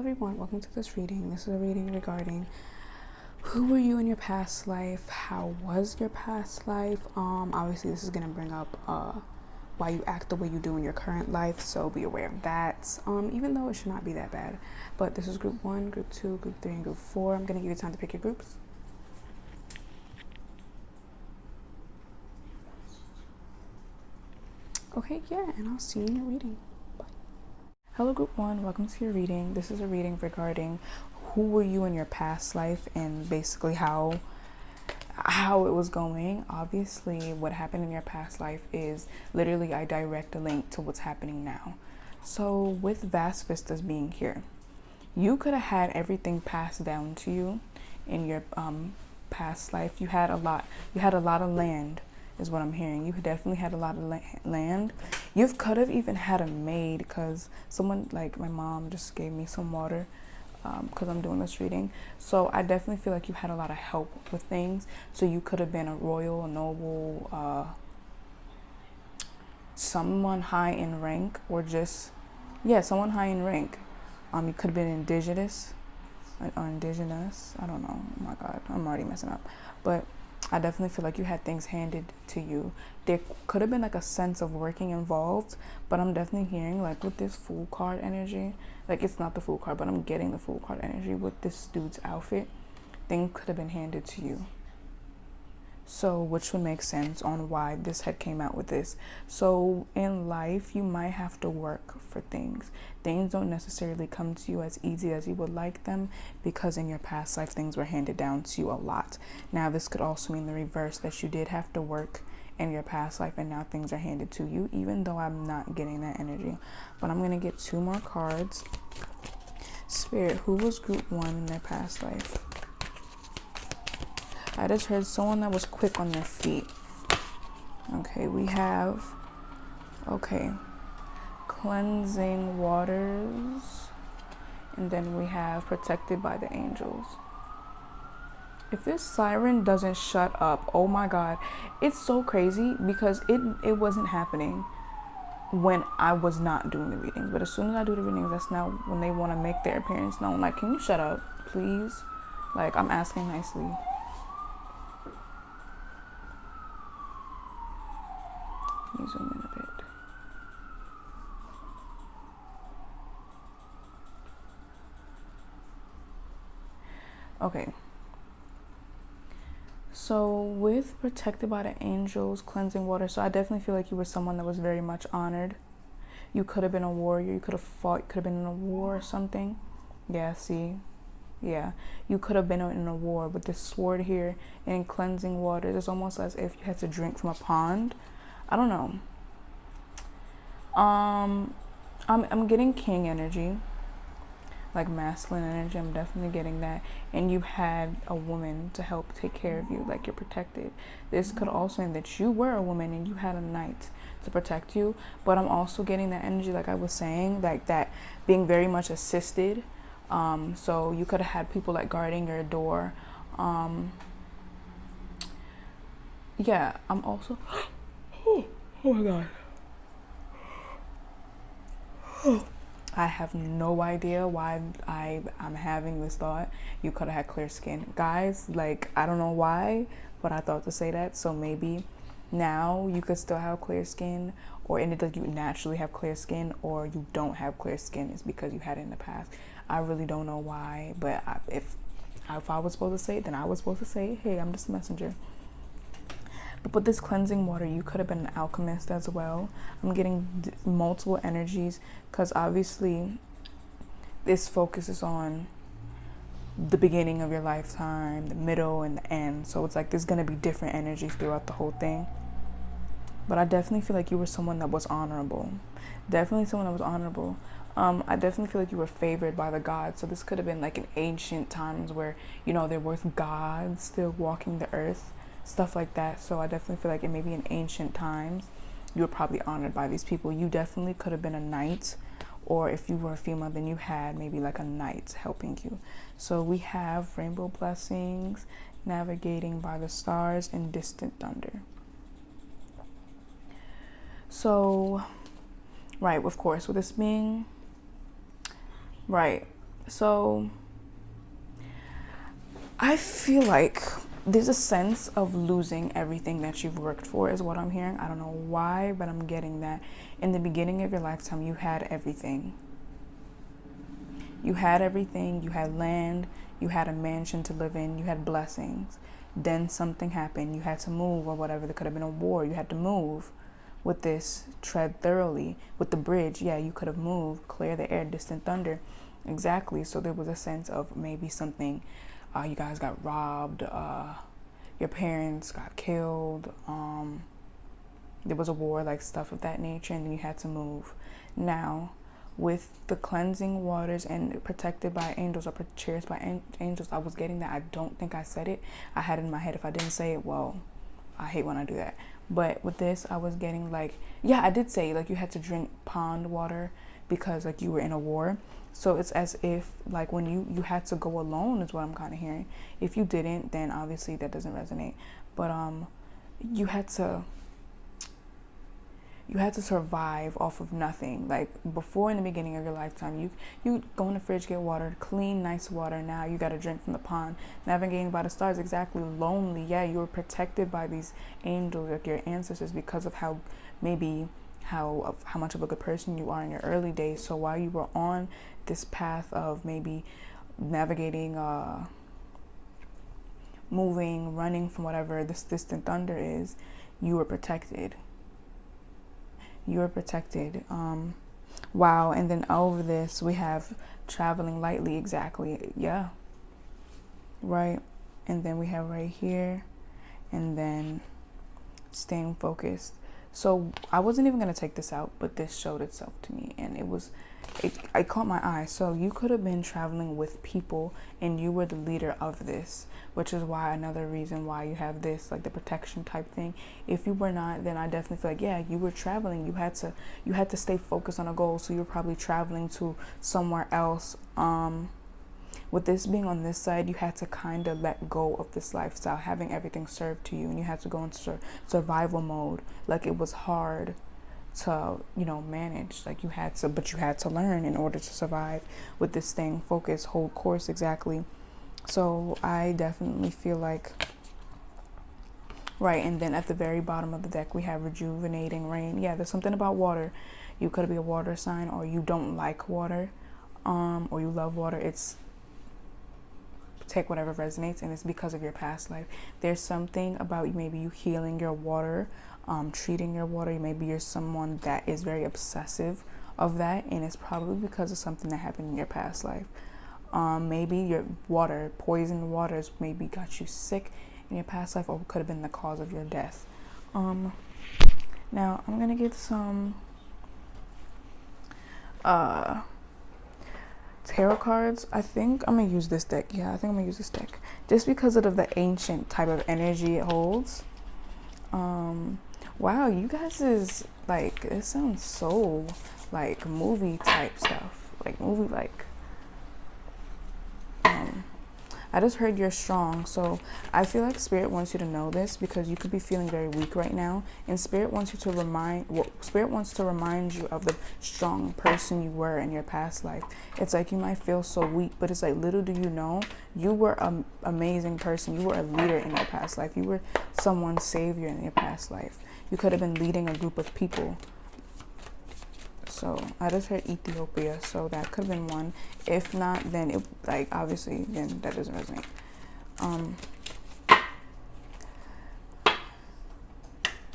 everyone, welcome to this reading. This is a reading regarding who were you in your past life, how was your past life. Obviously this is going to bring up why you act the way you do in your current life, so be aware of that, even though it should not be that bad. But this is group 1, group 2, group 3, and group 4. I'm going to give you time to pick your groups. Okay, yeah, and I'll see you in your reading. Bye. Hello group 1, welcome to your reading. This is a reading regarding who were you in your past life and basically how it was going. Obviously what happened in your past life is literally a direct link to what's happening now. So with vast vistas being here, you could have had everything passed down to you in your past life. You had a lot of land is what I'm hearing. You definitely had a lot of land. You could have even had a maid, because someone like my mom just gave me some water because I'm doing this reading. So I definitely feel like you had a lot of help with things. So you could have been a royal, a noble, someone high in rank, or just, yeah, someone high in rank. You could have been indigenous or indigenous. I don't know. Oh my God, I'm already messing up. But I definitely feel like you had things handed to you. There could have been like a sense of working involved, but I'm definitely hearing like with this Fool card energy, like it's not the Fool card, but I'm getting the Fool card energy with this dude's outfit. Things could have been handed to you. So which would make sense on why this head came out with this. So in life, you might have to work for things. Things don't necessarily come to you as easy as you would like them, because in your past life, things were handed down to you a lot. Now, this could also mean the reverse, that you did have to work in your past life and now things are handed to you, even though I'm not getting that energy. But I'm going to get 2 more cards. Spirit, who was group 1 in their past life? I just heard someone that was quick on their feet. Okay, we have, cleansing waters. And then we have protected by the angels. If this siren doesn't shut up, oh my God. It's so crazy because it wasn't happening when I was not doing the readings. But as soon as I do the readings, that's now when they want to make their appearance known. Like, can you shut up, please? Like, I'm asking nicely. Let me zoom in a bit. Okay. So with protected by the angels, cleansing water, so I definitely feel like you were someone that was very much honored. You could have been a warrior. You could have fought. You could have been in a war or something. Yeah, see? Yeah. You could have been in a war with this sword here and cleansing water. It's almost as if you had to drink from a pond. I don't know. I'm getting king energy, like masculine energy. I'm definitely getting that. And you had a woman to help take care of you, like you're protected. This could also mean that you were a woman and you had a knight to protect you. But I'm also getting that energy, like I was saying, like that being very much assisted. So you could have had people like guarding your door. Yeah, I'm also oh my God. I have no idea why I'm having this thought. You could have had clear skin. Guys, like, I don't know why, but I thought to say that. So maybe now you could still have clear skin, or in it that you naturally have clear skin, or you don't have clear skin. It's because you had it in the past. I really don't know why, but if I was supposed to say it, then I was supposed to say, hey, I'm just a messenger. But with this cleansing water, you could have been an alchemist as well. I'm getting multiple energies because obviously this focuses on the beginning of your lifetime, the middle, and the end. So it's like there's going to be different energies throughout the whole thing. But I definitely feel like you were someone that was honorable. Definitely someone that was honorable. I definitely feel like you were favored by the gods. So this could have been like in ancient times where, you know, there were gods still walking the earth. Stuff like that. So I definitely feel like it maybe in ancient times you were probably honored by these people. You definitely could have been a knight, or if you were a female, then you had maybe like a knight helping you. So we have rainbow blessings, navigating by the stars, and distant thunder. So right, of course, with this being right, So I feel like there's a sense of losing everything that you've worked for, is what I'm hearing. I don't know why, but I'm getting that. In the beginning of your lifetime, you had everything. You had everything. You had land. You had a mansion to live in. You had blessings. Then something happened. You had to move or whatever. There could have been a war. You had to move. With this, tread thoroughly. With the bridge, yeah, you could have moved. Clear the air, distant thunder. Exactly. So there was a sense of maybe something. You guys got robbed. Your parents got killed. There was a war, like stuff of that nature, and then you had to move. Now, with the cleansing waters and protected by angels or cherished by angels, I was getting that. I don't think I said it. I had it in my head. If I didn't say it, well, I hate when I do that. But with this, I was getting like, yeah, I did say like you had to drink pond water because like you were in a war. So it's as if like when you had to go alone is what I'm kind of hearing. If you didn't, then obviously that doesn't resonate. But you had to survive off of nothing. Like before, in the beginning of your lifetime, you go in the fridge, get water, clean, nice water. Now you got to drink from the pond. Navigating by the stars, exactly. Lonely, yeah. You were protected by these angels, like your ancestors, because of how much of a good person you are in your early days. So while you were on this path of maybe navigating, moving, running from whatever this distant thunder is, you were protected. You're protected. Wow. And then over this, we have traveling lightly. Exactly. Yeah. Right. And then we have right here, and then staying focused. So I wasn't even going to take this out, but this showed itself to me, and it caught my eye. So you could have been traveling with people and you were the leader of this, which is why another reason why you have this, like the protection type thing. If you were not, then I definitely feel like, yeah, you were traveling. You had to stay focused on a goal. So you're probably traveling to somewhere else. With this being on this side, you had to kind of let go of this lifestyle, having everything served to you, and you had to go into survival mode. Like it was hard to manage. Like you had to learn in order to survive with this thing. Focus, hold course. Exactly. So I definitely feel like, right. And then at the very bottom of the deck, we have rejuvenating rain. Yeah, there's something about water. You could be a water sign, or you don't like water, or you love water. It's, take whatever resonates, and it's because of your past life. There's something about maybe you healing your water, treating your water. Maybe you're someone that is very obsessive of that, and it's probably because of something that happened in your past life. Maybe your water, poisoned waters, maybe got you sick in your past life, or could have been the cause of your death. Now I'm gonna get some tarot cards. I think I'm gonna use this deck. Yeah, I think I'm gonna use this deck just because of the ancient type of energy it holds. Wow, you guys is like, it sounds so like movie type stuff, like movie like. I just heard you're strong, so I feel like Spirit wants you to know this because you could be feeling very weak right now, and Spirit wants to remind you of the strong person you were in your past life. It's like you might feel so weak, but it's like, little do you know, you were an amazing person. You were a leader in your past life. You were someone's savior in your past life. You could have been leading a group of people. So I just heard Ethiopia, so that could have been one. If not, then it, like, obviously then that doesn't resonate.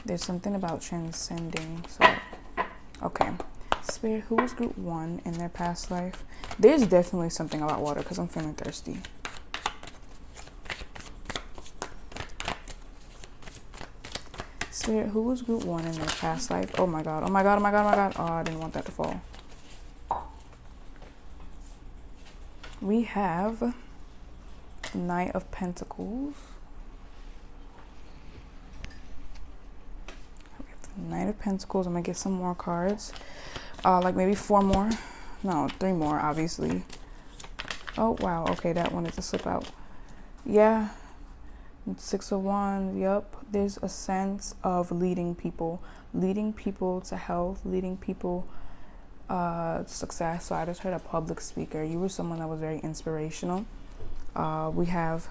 There's something about transcending. So okay, Spirit, who was group 1 in their past life? There's definitely something about water because I'm feeling thirsty. Spirit, who was group 1 in their past life? Oh my god, oh my god, oh my god, oh my god. Oh, I didn't want that to fall. We have Knight of Pentacles. Knight of Pentacles. I'm gonna get some more cards. Like maybe 4 more. No, 3 more, obviously. Oh wow, okay, that wanted to slip out. Yeah. 6 of Wands. Yep. There's a sense of leading people to health, leading people success. So I just heard a public speaker. You were someone that was very inspirational. We have,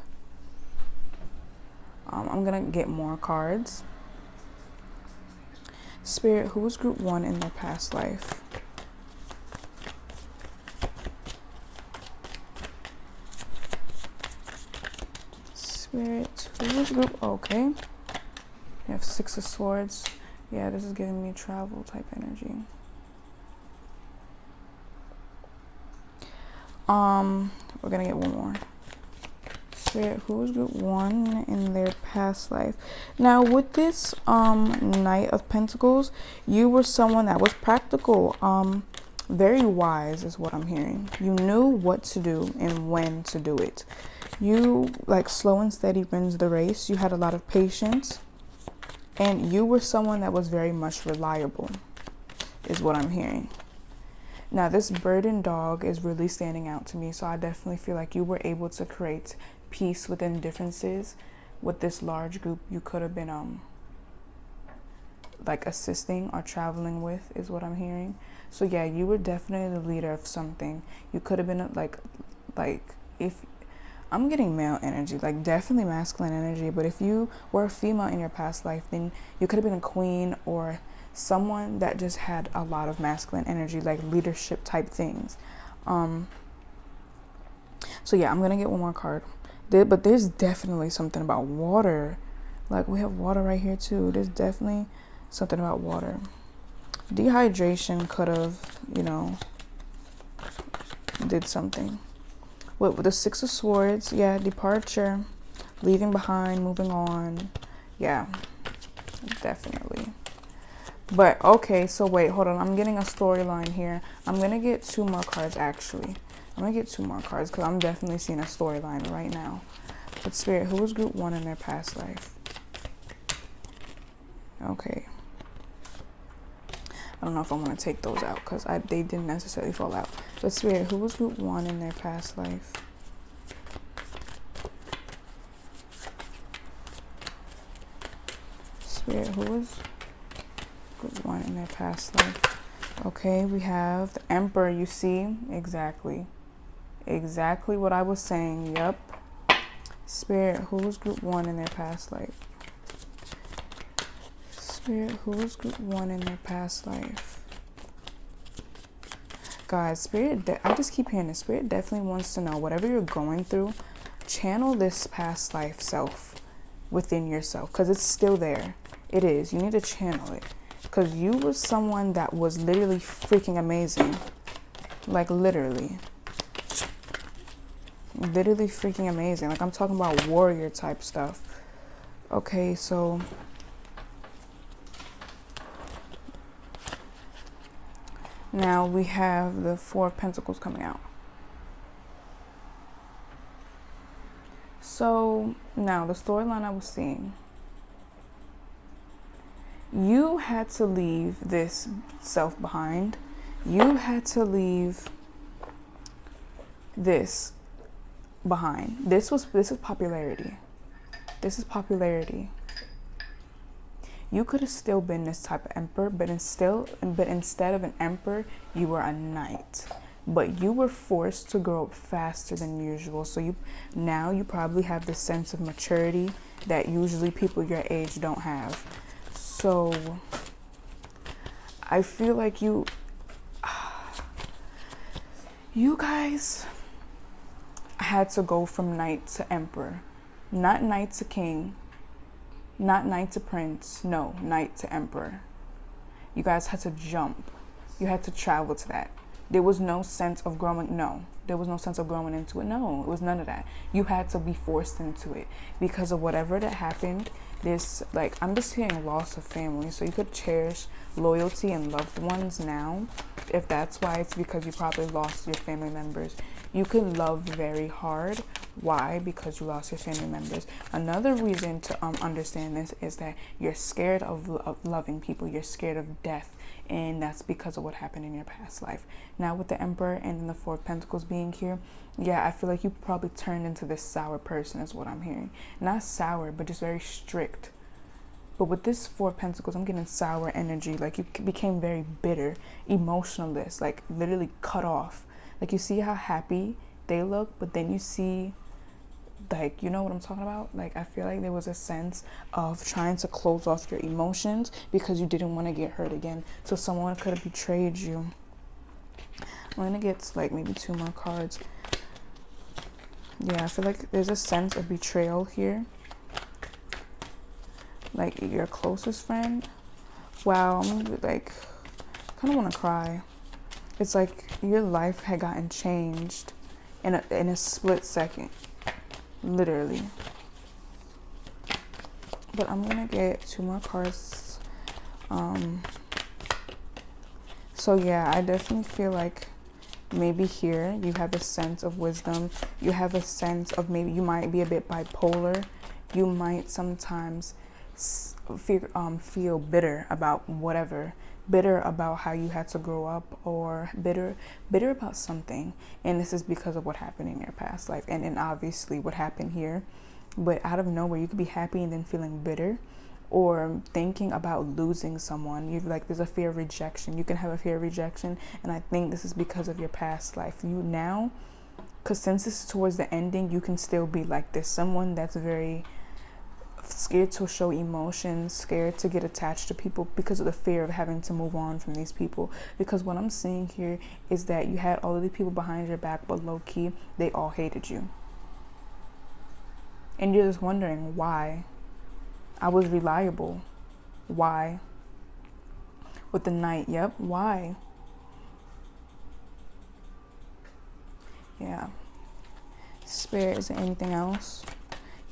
I'm gonna get more cards. Spirit, who was group 1 in their past life? Spirit, who was group, okay. You have 6 of Swords. Yeah, this is giving me travel type energy. We're gonna get one more. Spirit, who was group 1 in their past life? Now with this Knight of Pentacles, you were someone that was practical, very wise is what I'm hearing. You knew what to do and when to do it. You, like, slow and steady wins the race. You had a lot of patience, and you were someone that was very much reliable is what I'm hearing. Now this bird and dog is really standing out to me, so I definitely feel like you were able to create peace within differences with this large group you could have been like assisting or traveling with is what I'm hearing. So yeah, you were definitely the leader of something. You could have been like if I'm getting male energy, like definitely masculine energy, but if you were a female in your past life, then you could have been a queen or someone that just had a lot of masculine energy, like leadership type things. So yeah, I'm gonna get one more card. But there's definitely something about water. Like, we have water right here too. There's definitely something about water. Dehydration could have, you know, did something. With the 6 of Swords, yeah, departure, leaving behind, moving on. Yeah, definitely. But okay, so wait, hold on. I'm getting a storyline here. I'm gonna get 2 more cards actually. I'm gonna get 2 more cards because I'm definitely seeing a storyline right now. But Spirit, who was group 1 in their past life? Okay. I don't know if I want to take those out because they didn't necessarily fall out. But Spirit, who was group 1 in their past life? Spirit, who was group 1 in their past life? Okay, we have the Emperor, you see? Exactly what I was saying. Yep. Spirit, who was group 1 in their past life? Spirit, who was group 1 in their past life? Guys, Spirit, I just keep hearing this. Spirit definitely wants to know whatever you're going through, channel this past life self within yourself because it's still there. It is. You need to channel it because you were someone that was literally freaking amazing. Like literally freaking amazing. Like, I'm talking about warrior type stuff. Okay, so now we have the 4 of Pentacles coming out. So now the storyline I was seeing, you had to leave this self behind. You had to leave this behind. This is popularity. This is popularity. You could have still been this type of emperor, but instead of an emperor, you were a knight. But you were forced to grow up faster than usual. So now you probably have this sense of maturity that usually people your age don't have. So I feel like you guys had to go from knight to emperor, not knight to king, not knight to prince, no, knight to emperor. You guys had to jump. You had to travel to that. There was no sense of growing, no. There was no sense of growing into it, no. It was none of that. You had to be forced into it because of whatever that happened. There's, like, I'm just hearing loss of family. So you could cherish loyalty and loved ones now. If that's why, it's because you probably lost your family members. You could love very hard. Why? Because you lost your family members. Another reason to understand this is that you're scared of loving people. You're scared of death. And that's because of what happened in your past life. Now with the Emperor and then the 4 of Pentacles being here, yeah, I feel like you probably turned into this sour person is what I'm hearing. Not sour, but just very strict. But with this Four of Pentacles, I'm getting sour energy. Like you became very bitter, emotionless, like literally cut off. Like you see how happy they look, but then you see, like, you know what I'm talking about? Like, I feel like there was a sense of trying to close off your emotions because you didn't want to get hurt again. So someone could have betrayed you. I'm going to get like maybe 2 more cards. Yeah, I feel like there's a sense of betrayal here. Like your closest friend. Wow, I'm like, kind of want to cry. It's like your life had gotten changed in a split second. Literally. But I'm gonna get 2 more cards. So yeah, I definitely feel like maybe here you have a sense of wisdom. You have a sense of maybe you might be a bit bipolar. You might sometimes feel bitter about whatever. Bitter about how you had to grow up, or bitter about something. And this is because of what happened in your past life, and obviously what happened here. But out of nowhere, you could be happy and then feeling bitter, or thinking about losing someone. You're like, there's a fear of rejection. You can have a fear of rejection, and I think this is because of your past life. You now, because since this is towards the ending, you can still be like this. Someone that's very scared to show emotions, scared to get attached to people because of the fear of having to move on from these people. Because what I'm seeing here is that you had all of the people behind your back, but low-key, they all hated you. And you're just wondering why. I was reliable. Why? With the Knight, yep, why? Yeah. Spirit, is there anything else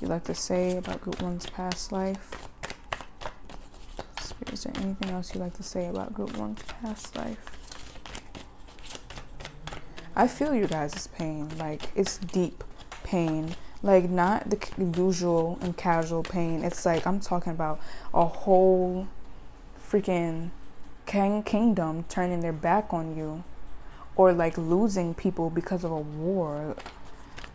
you'd like to say about Group 1's past life? Spirit, is there anything else you'd like to say about Group 1's past life? I feel you guys' pain. Like, it's deep pain. Like, not the usual and casual pain. It's like, I'm talking about a whole freaking kingdom turning their back on you. Or like losing people because of a war.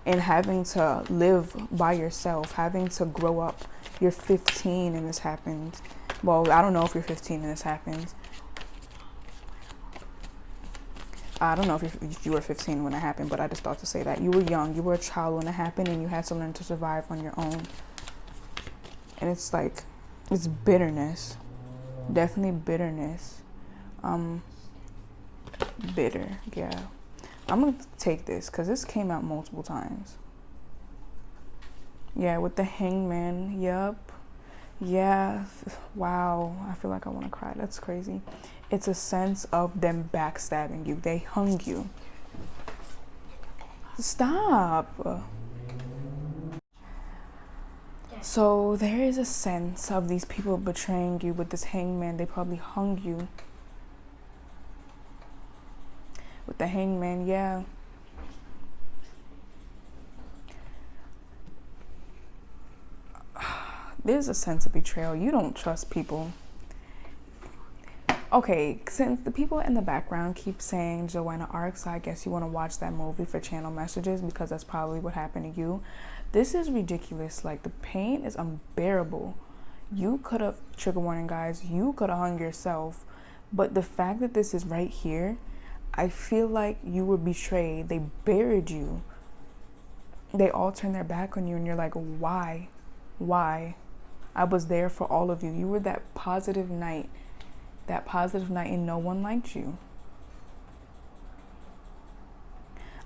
And having to live by yourself. Having to grow up. You're 15 and this happens. Well, I don't know if you're 15 and this happens. I don't know if you were 15 when it happened, but I just thought to say that. You were young, you were a child when it happened, and you had to learn to survive on your own. And it's like, it's bitterness. Definitely bitterness. Bitter, yeah. I'm going to take this, because this came out multiple times. Yeah, with the Hangman, yup. Yeah, wow, I feel like I want to cry. That's crazy. It's a sense of them backstabbing you. They hung you. Stop. So there is a sense of these people betraying you with this Hangman. They probably hung you. With the Hangman, yeah. There's a sense of betrayal. You don't trust people. Okay, since the people in the background keep saying Joanna Arc, so I guess you want to watch that movie for channel messages, because that's probably what happened to you. This is ridiculous. Like, the pain is unbearable. You could have, trigger warning guys, you could have hung yourself. But the fact that this is right here, I feel like you were betrayed. They buried you. They all turned their back on you, and you're like, why? Why? I was there for all of you. You were that positive Knight. That positive Knight, and no one liked you.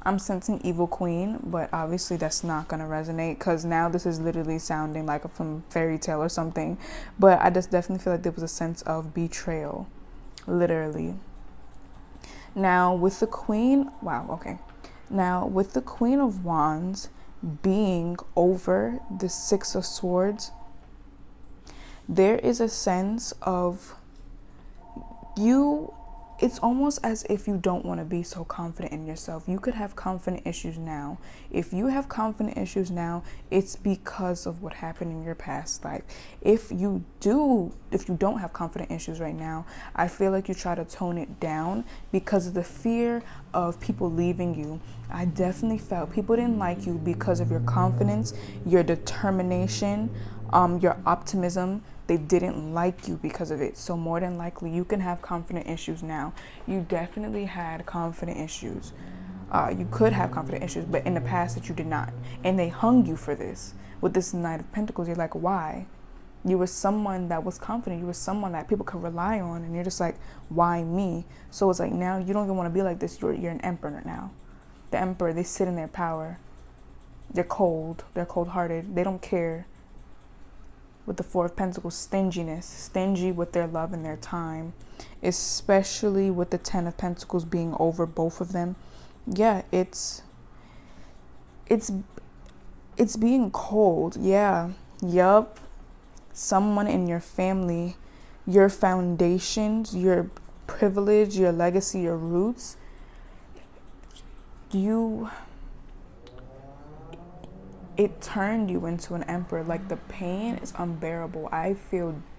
I'm sensing Evil Queen, but obviously that's not going to resonate, because now this is literally sounding like from fairy tale or something. But I just definitely feel like there was a sense of betrayal. Literally. Now with the Queen, wow, okay. Now with the Queen of Wands being over the Six of Swords, there is a sense of it's almost as if you don't want to be so confident in yourself. You could have confident issues now. If you have confident issues now, it's because of what happened in your past life. If you don't have confident issues right now, I feel like you try to tone it down because of the fear of people leaving you. I definitely felt people didn't like you because of your confidence, your determination, your optimism, they didn't like you because of it. So more than likely, you can have confident issues now. You definitely had confident issues. You could have confident issues, but in the past that you did not. And they hung you for this. With this Knight of Pentacles, you're like, why? You were someone that was confident. You were someone that people could rely on. And you're just like, why me? So it's like, now you don't even want to be like this. You're an emperor now. The emperor, they sit in their power. They're cold. They're cold-hearted. They don't care. With the Four of Pentacles, stinginess. Stingy with their love and their time. Especially with the Ten of Pentacles being over both of them. Yeah, it's being cold. Yeah. Yup. Someone in your family, your foundations, your privilege, your legacy, your roots, it turned you into an emperor. Like, the pain is unbearable. I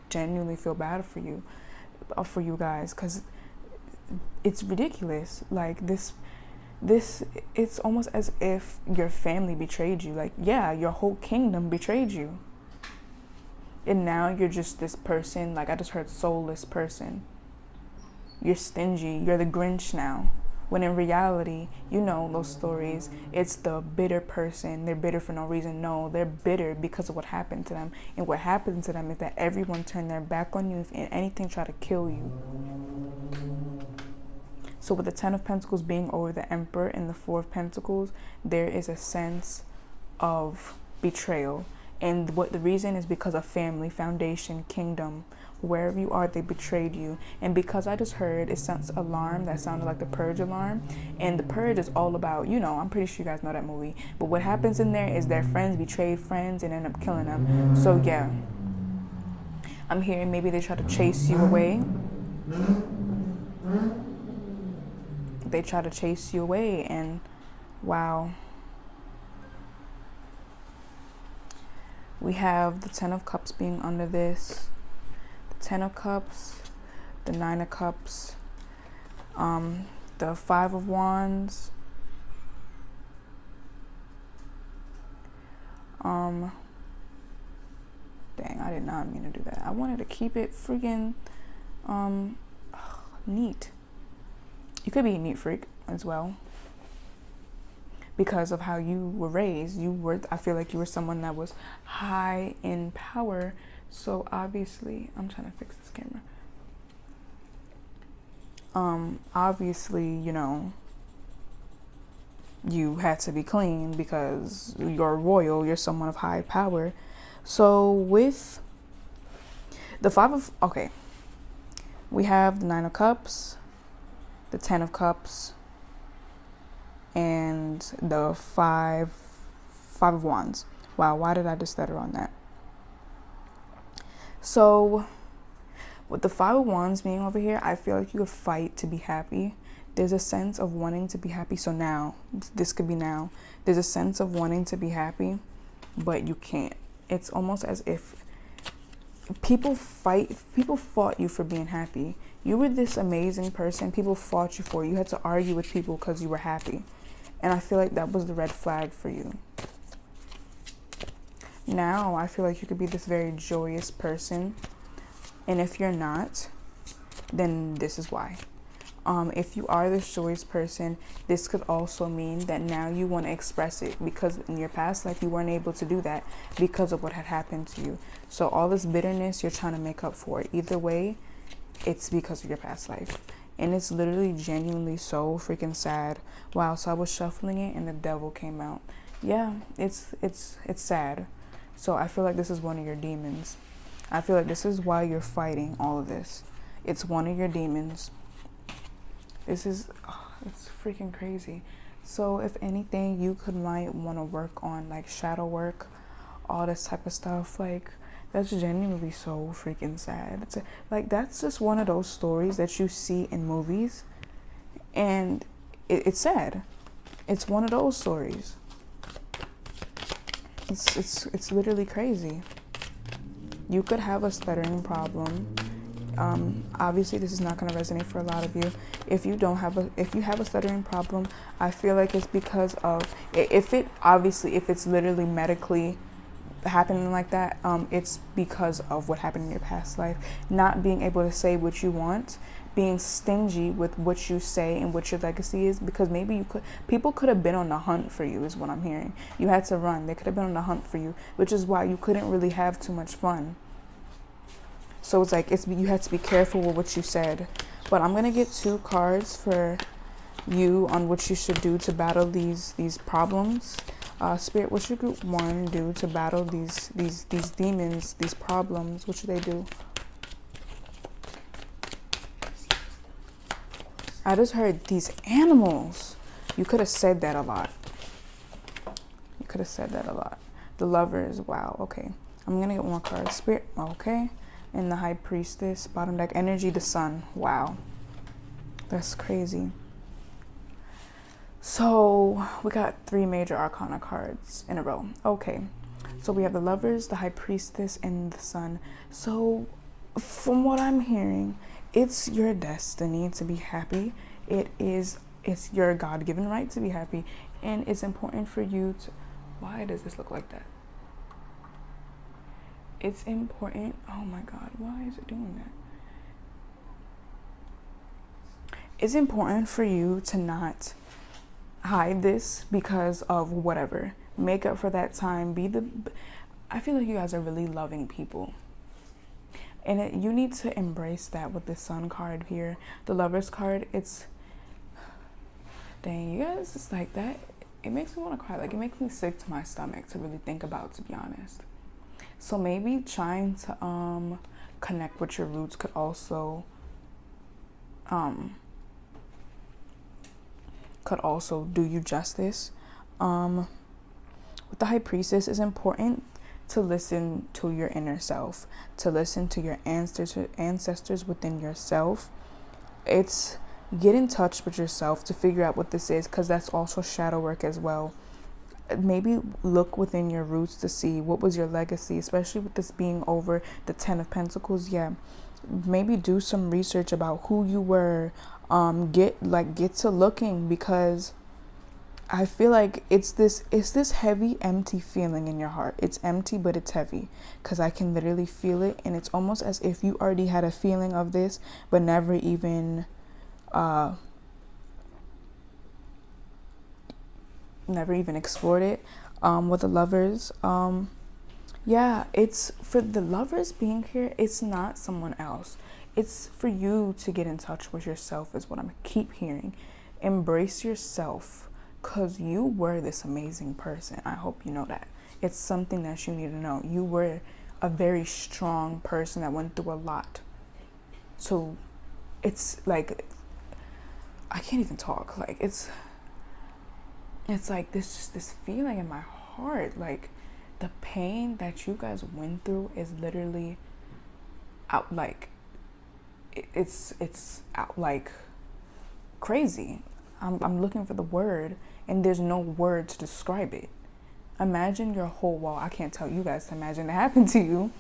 genuinely feel bad for you guys, because it's ridiculous. Like, this it's almost as if your family betrayed you. Like, yeah, your whole kingdom betrayed you. And now you're just this person, like I just heard, soulless person. You're stingy. You're the Grinch now. When in reality, you know those stories, it's the bitter person. They're bitter for no reason. No, they're bitter because of what happened to them. And what happened to them is that everyone turned their back on you and anything tried to kill you. So with the Ten of Pentacles being over the Emperor and the Four of Pentacles, there is a sense of betrayal. And what the reason is because of family, foundation, kingdom. Wherever you are, they betrayed you. And because I just heard it sounds alarm that sounded like the Purge alarm. And the Purge is all about, I'm pretty sure you guys know that movie. But what happens in there is their friends betrayed friends and end up killing them. So yeah, I'm hearing maybe they try to chase you away. They try to chase you away, and wow. We have the Ten of Cups being under this. The Ten of Cups, the Nine of Cups, the Five of Wands, dang, I did not mean to do that. I wanted to keep it freaking neat. You could be a neat freak as well, because of how you were raised. I feel like you were someone that was high in power. So obviously, I'm trying to fix this camera. Obviously, you had to be clean because you're royal, you're someone of high power. So with the we have the Nine of Cups, the Ten of Cups, and the Five of Wands. Wow, why did I just stutter on that? So with the Five of Wands being over here, I feel like you could fight to be happy. There's a sense of wanting to be happy. So now, this could be now. There's a sense of wanting to be happy, but you can't. It's almost as if people fought you for being happy. You were this amazing person. People fought you for. You had to argue with people because you were happy. And I feel like that was the red flag for you. Now, I feel like you could be this very joyous person. And if you're not, then this is why. If you are this joyous person, this could also mean that now you want to express it, because in your past life, you weren't able to do that because of what had happened to you. So all this bitterness, you're trying to make up for it. Either way, it's because of your past life. And it's literally genuinely so freaking sad. Wow, so I was shuffling it and the devil came out. Yeah, it's sad. So I feel like this is one of your demons. I feel like this is why you're fighting all of this. It's one of your demons. It's freaking crazy. So if anything, you might want to work on like shadow work, all this type of stuff. Like, that's genuinely so freaking sad. That's just one of those stories that you see in movies, and it's sad. It's one of those stories. It's literally crazy. You could have a stuttering problem. Obviously, this is not going to resonate for a lot of you. If you have a stuttering problem, I feel like it's because of if it's literally medically happening like that, it's because of what happened in your past life. Not being able to say what you want, being stingy with what you say and what your legacy is, because maybe people could have been on the hunt for you, is what I'm hearing. You had to run. They could have been on the hunt for you, which is why you couldn't really have too much fun. So it's like you had to be careful with what you said. But I'm gonna get 2 cards for you on what you should do to battle these problems. Spirit, what should group 1 do to battle these demons, these problems? What should they do? I just heard these animals. You could have said that a lot. You could have said that a lot. The Lovers. Wow. Okay. I'm gonna get 1 more card. Spirit. Okay. And the High Priestess. Bottom deck energy. The Sun. Wow. That's crazy. So we got 3 major arcana cards in a row. Okay. So we have the Lovers, the High Priestess, and the Sun. So from what I'm hearing, it's your destiny to be happy. It's your God-given right to be happy. And it's important for you to... Why does this look like that? It's important... Oh my God, why is it doing that? It's important for you to not hide this because of whatever. Make up for that time. I feel like you guys are really loving people. And you need to embrace that with the Sun card here. The Lovers card, it's... Dang, you guys, it's like that. It makes me want to cry. Like, it makes me sick to my stomach to really think about, to be honest. So maybe trying to connect with your roots could also do you justice. With the High Priestess, it's important to listen to your inner self, to listen to your ancestors within yourself. It's get in touch with yourself to figure out what this is, because that's also shadow work as well. Maybe look within your roots to see what was your legacy, especially with this being over the 10 of Pentacles. Yeah, maybe do some research about who you were. Get to looking, because I feel like it's this heavy, empty feeling in your heart. It's empty, but it's heavy, because I can literally feel it. And it's almost as if you already had a feeling of this, but never even explored it. With the Lovers, yeah, it's for the Lovers being here. It's not someone else. It's for you to get in touch with yourself, is what I'm keep hearing. Embrace yourself, because you were this amazing person. I hope you know that. It's something that you need to know. You were a very strong person that went through a lot. So it's like, I can't even talk. Like, it's like this feeling in my heart. Like, the pain that you guys went through is literally out, like, it's out like crazy. I'm looking for the word, and there's no word to describe it. Imagine your whole, well, I can't tell you guys to imagine it happened to you,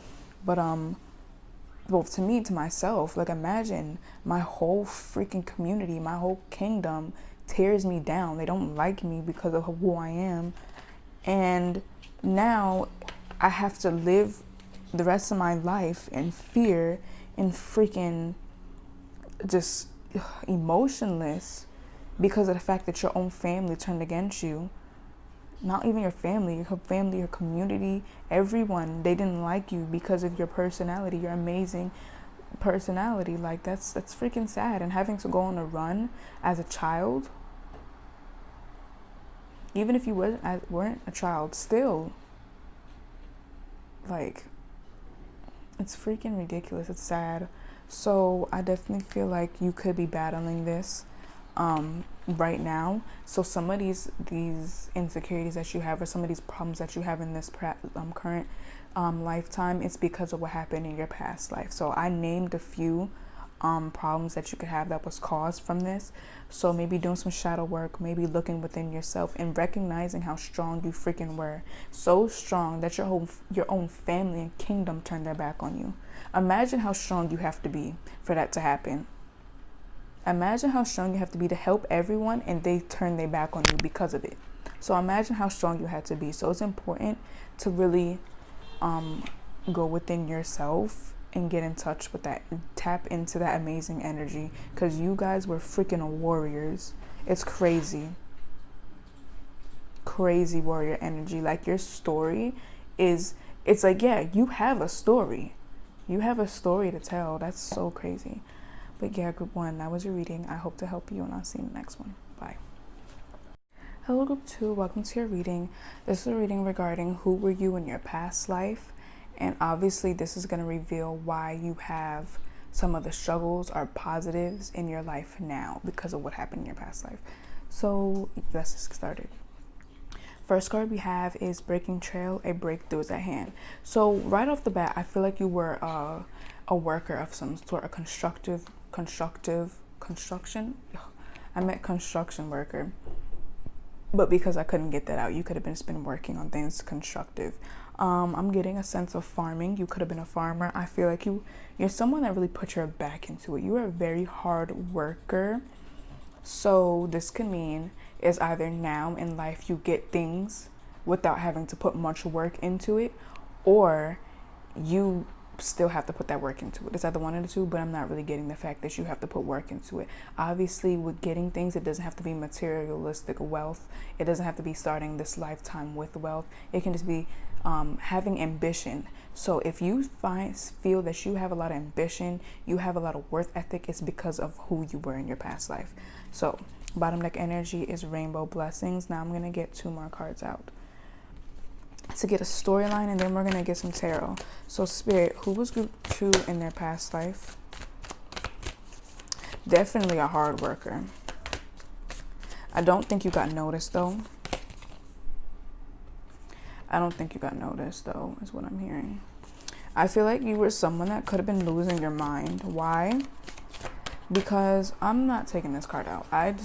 but well, to me, to myself, like, imagine my whole freaking community, my whole kingdom tears me down. They don't like me because of who I am, and now I have to live the rest of my life in fear and freaking just emotionless because of the fact that your own family turned against you. Not even your family, your community, everyone. They didn't like you because of your personality, your amazing personality. Like, that's freaking sad. And having to go on a run as a child, even if you weren't a child, still, like, it's freaking ridiculous. It's sad. So I definitely feel like you could be battling this right now. So some of these insecurities that you have, or some of these problems that you have in this current lifetime, it's because of what happened in your past life. So I named a few problems that you could have that was caused from this. So maybe doing some shadow work, maybe looking within yourself and recognizing how strong you freaking were. So strong that your own family and kingdom turned their back on you. Imagine how strong you have to be for that to happen. Imagine how strong you have to be to help everyone, and they turn their back on you because of it. So imagine how strong you had to be. So it's important to really go within yourself and get in touch with that, tap into that amazing energy, because you guys were freaking warriors. It's crazy warrior energy. Like, your story is, it's like, yeah, you have a story to tell. That's so crazy. But yeah, group 1, that was your reading. I hope to help you, and I'll see you in the next one. Bye. Hello group 2, welcome to your reading. This is a reading regarding who were you in your past life, and obviously this is going to reveal why you have some of the struggles or positives in your life now because of what happened in your past life. So let's just get started. First card we have is Breaking Trail, a breakthrough is at hand. So right off the bat, I feel like you were a worker of some sort, a construction. I meant construction worker. But because I couldn't get that out, you could have just been working on things constructive. I'm getting a sense of farming. You could have been a farmer. I feel like you're someone that really put your back into it. You are a very hard worker. So this could mean is either now in life you get things without having to put much work into it, or you still have to put that work into it. It's either one of the two, but I'm not really getting the fact that you have to put work into it. Obviously, with getting things, it doesn't have to be materialistic wealth. It doesn't have to be starting this lifetime with wealth. It can just be having ambition. So if you feel that you have a lot of ambition, you have a lot of worth ethic, it's because of who you were in your past life. So bottom deck energy is Rainbow Blessings. Now I'm going to get 2 more cards out to get a storyline, and then we're going to get some tarot. So Spirit, who was group 2 in their past life? Definitely a hard worker. I don't think you got noticed though. Is what I'm hearing. I feel like you were someone that could have been losing your mind. Why? Because I'm not taking this card out. I'm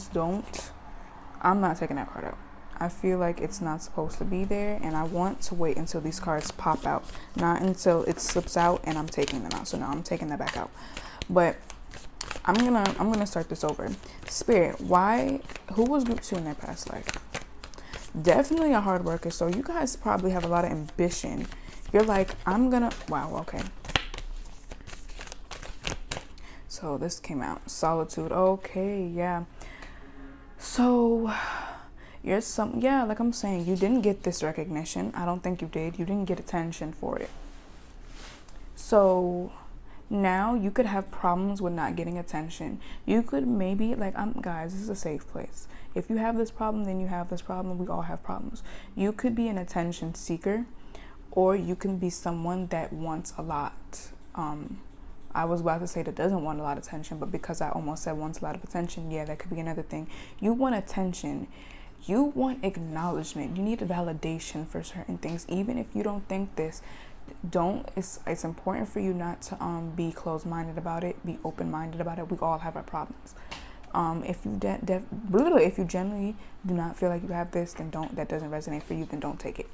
not taking that card out. I feel like it's not supposed to be there, and I want to wait until these cards pop out, not until it slips out and I'm taking them out. So now I'm taking that back out. But I'm gonna start this over. Spirit, who was group 2 in their past life? Definitely a hard worker. So you guys probably have a lot of ambition. You're like, wow, okay. So this came out. Solitude. Okay, yeah. So like I'm saying, you didn't get this recognition. I don't think you did. You didn't get attention for it. So now you could have problems with not getting attention. You could maybe, guys, this is a safe place. If you have this problem, then you have this problem. We all have problems. You could be an attention seeker, or you can be someone that wants a lot. I was about to say that doesn't want a lot of attention, but because I almost said wants a lot of attention, yeah, that could be another thing. You want attention. You want acknowledgement. You need a validation for certain things. Even if you don't think this, it's important for you not to be closed-minded about it. Be open-minded about it. We all have our problems. If you generally do not feel like you have this, then that doesn't resonate for you, then don't take it.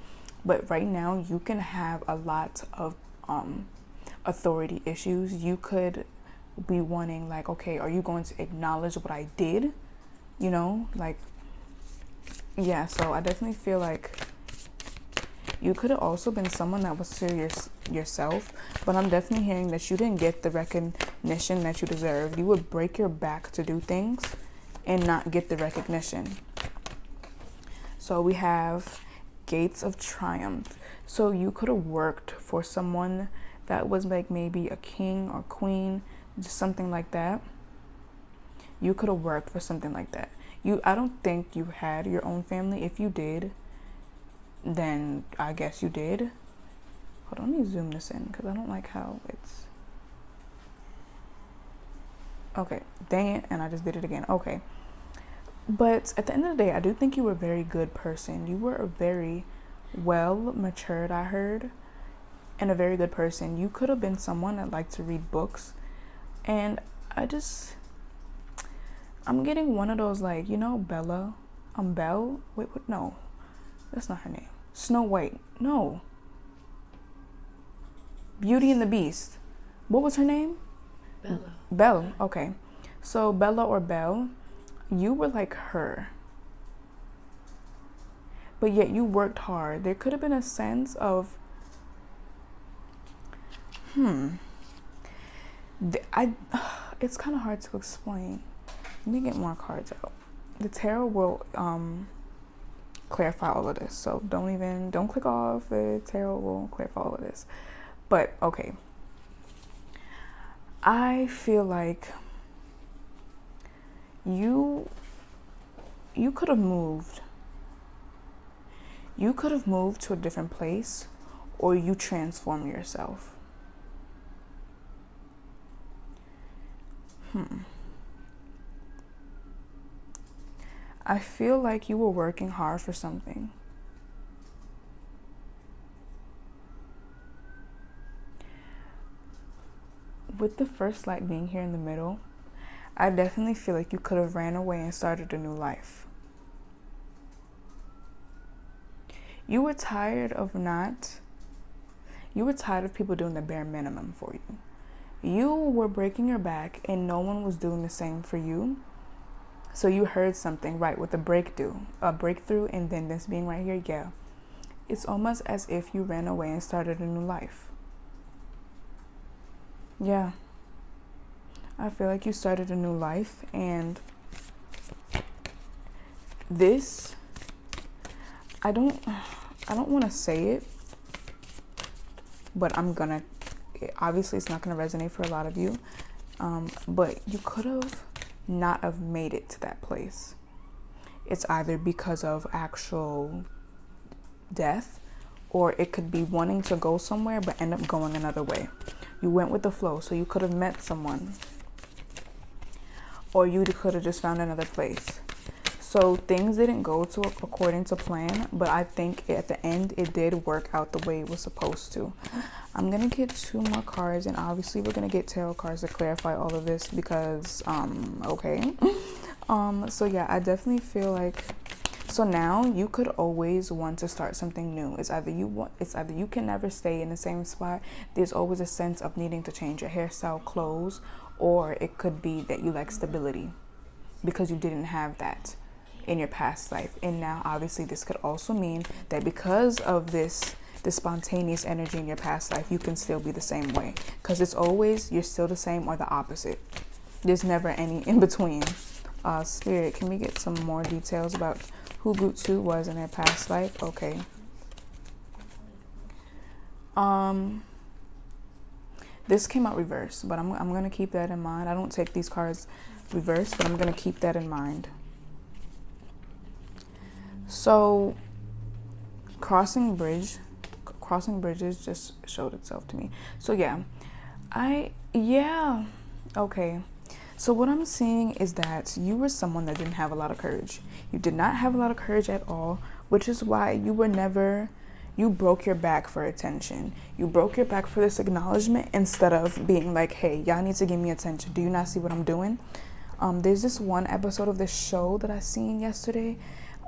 But right now, you can have a lot of authority issues. You could be wanting, like, okay, are you going to acknowledge what I did? Yeah, so I definitely feel like you could have also been someone that was serious yourself, but I'm definitely hearing that you didn't get the recognition that you deserve. You would break your back to do things and not get the recognition. So we have Gates of Triumph. So you could have worked for someone that was like maybe a king or queen, just something like that. You could have worked for something like that. I don't think you had your own family. If you did, then I guess you did. Hold on, let me zoom this in because I don't like how it's... Okay, dang it, and I just did it again. Okay. But at the end of the day, I do think you were a very good person. You were a very well matured, I heard, and a very good person. You could have been someone that liked to read books. And I'm getting one of those, like, Bella. Belle? Wait, what? No. That's not her name. Snow White. No. Beauty and the Beast. What was her name? Bella. Belle. Okay. So Bella or Belle, you were like her. But yet you worked hard. There could have been a sense of I it's kind of hard to explain. Let me get more cards out. The tarot will clarify all of this, so don't click off. The tarot will clarify all of this. But okay, I feel like you could have moved. You could have moved to a different place, or you transform yourself. I feel like you were working hard for something. With the first light being here in the middle, I definitely feel like you could have ran away and started a new life. You were tired of people doing the bare minimum for you. You were breaking your back and no one was doing the same for you. So you heard something, right, with a breakthrough, and then this being right here, yeah. It's almost as if you ran away and started a new life. Yeah. I feel like you started a new life, and this, I don't want to say it, but obviously it's not gonna resonate for a lot of you, but you could have not have made it to that place. It's either because of actual death, or it could be wanting to go somewhere but end up going another way. You went with the flow, so you could have met someone, or you could have just found another place. So things didn't go according to plan, but I think at the end it did work out the way it was supposed to. I'm gonna get 2 more cards, and obviously we're gonna get tarot cards to clarify all of this because okay. So yeah, I definitely feel like, so now you could always want to start something new. It's either you can never stay in the same spot. There's always a sense of needing to change your hairstyle, clothes, or it could be that you like stability because you didn't have that in your past life. And now obviously this could also mean that because of this spontaneous energy in your past life, you can still be the same way, because it's always you're still the same or the opposite. There's never any in between. Spirit, can we get some more details about who group 2 was in their past life? Okay. This came out reversed, but I'm gonna keep that in mind. I don't take these cards reversed, but I'm gonna keep that in mind. So crossing bridges just showed itself to me. So yeah, okay. So what I'm seeing is that you were someone that didn't have a lot of courage. You did not have a lot of courage at all, which is why you broke your back for attention. You broke your back for this acknowledgement instead of being like, hey, y'all need to give me attention. Do you not see what I'm doing? There's this one episode of this show that I seen yesterday.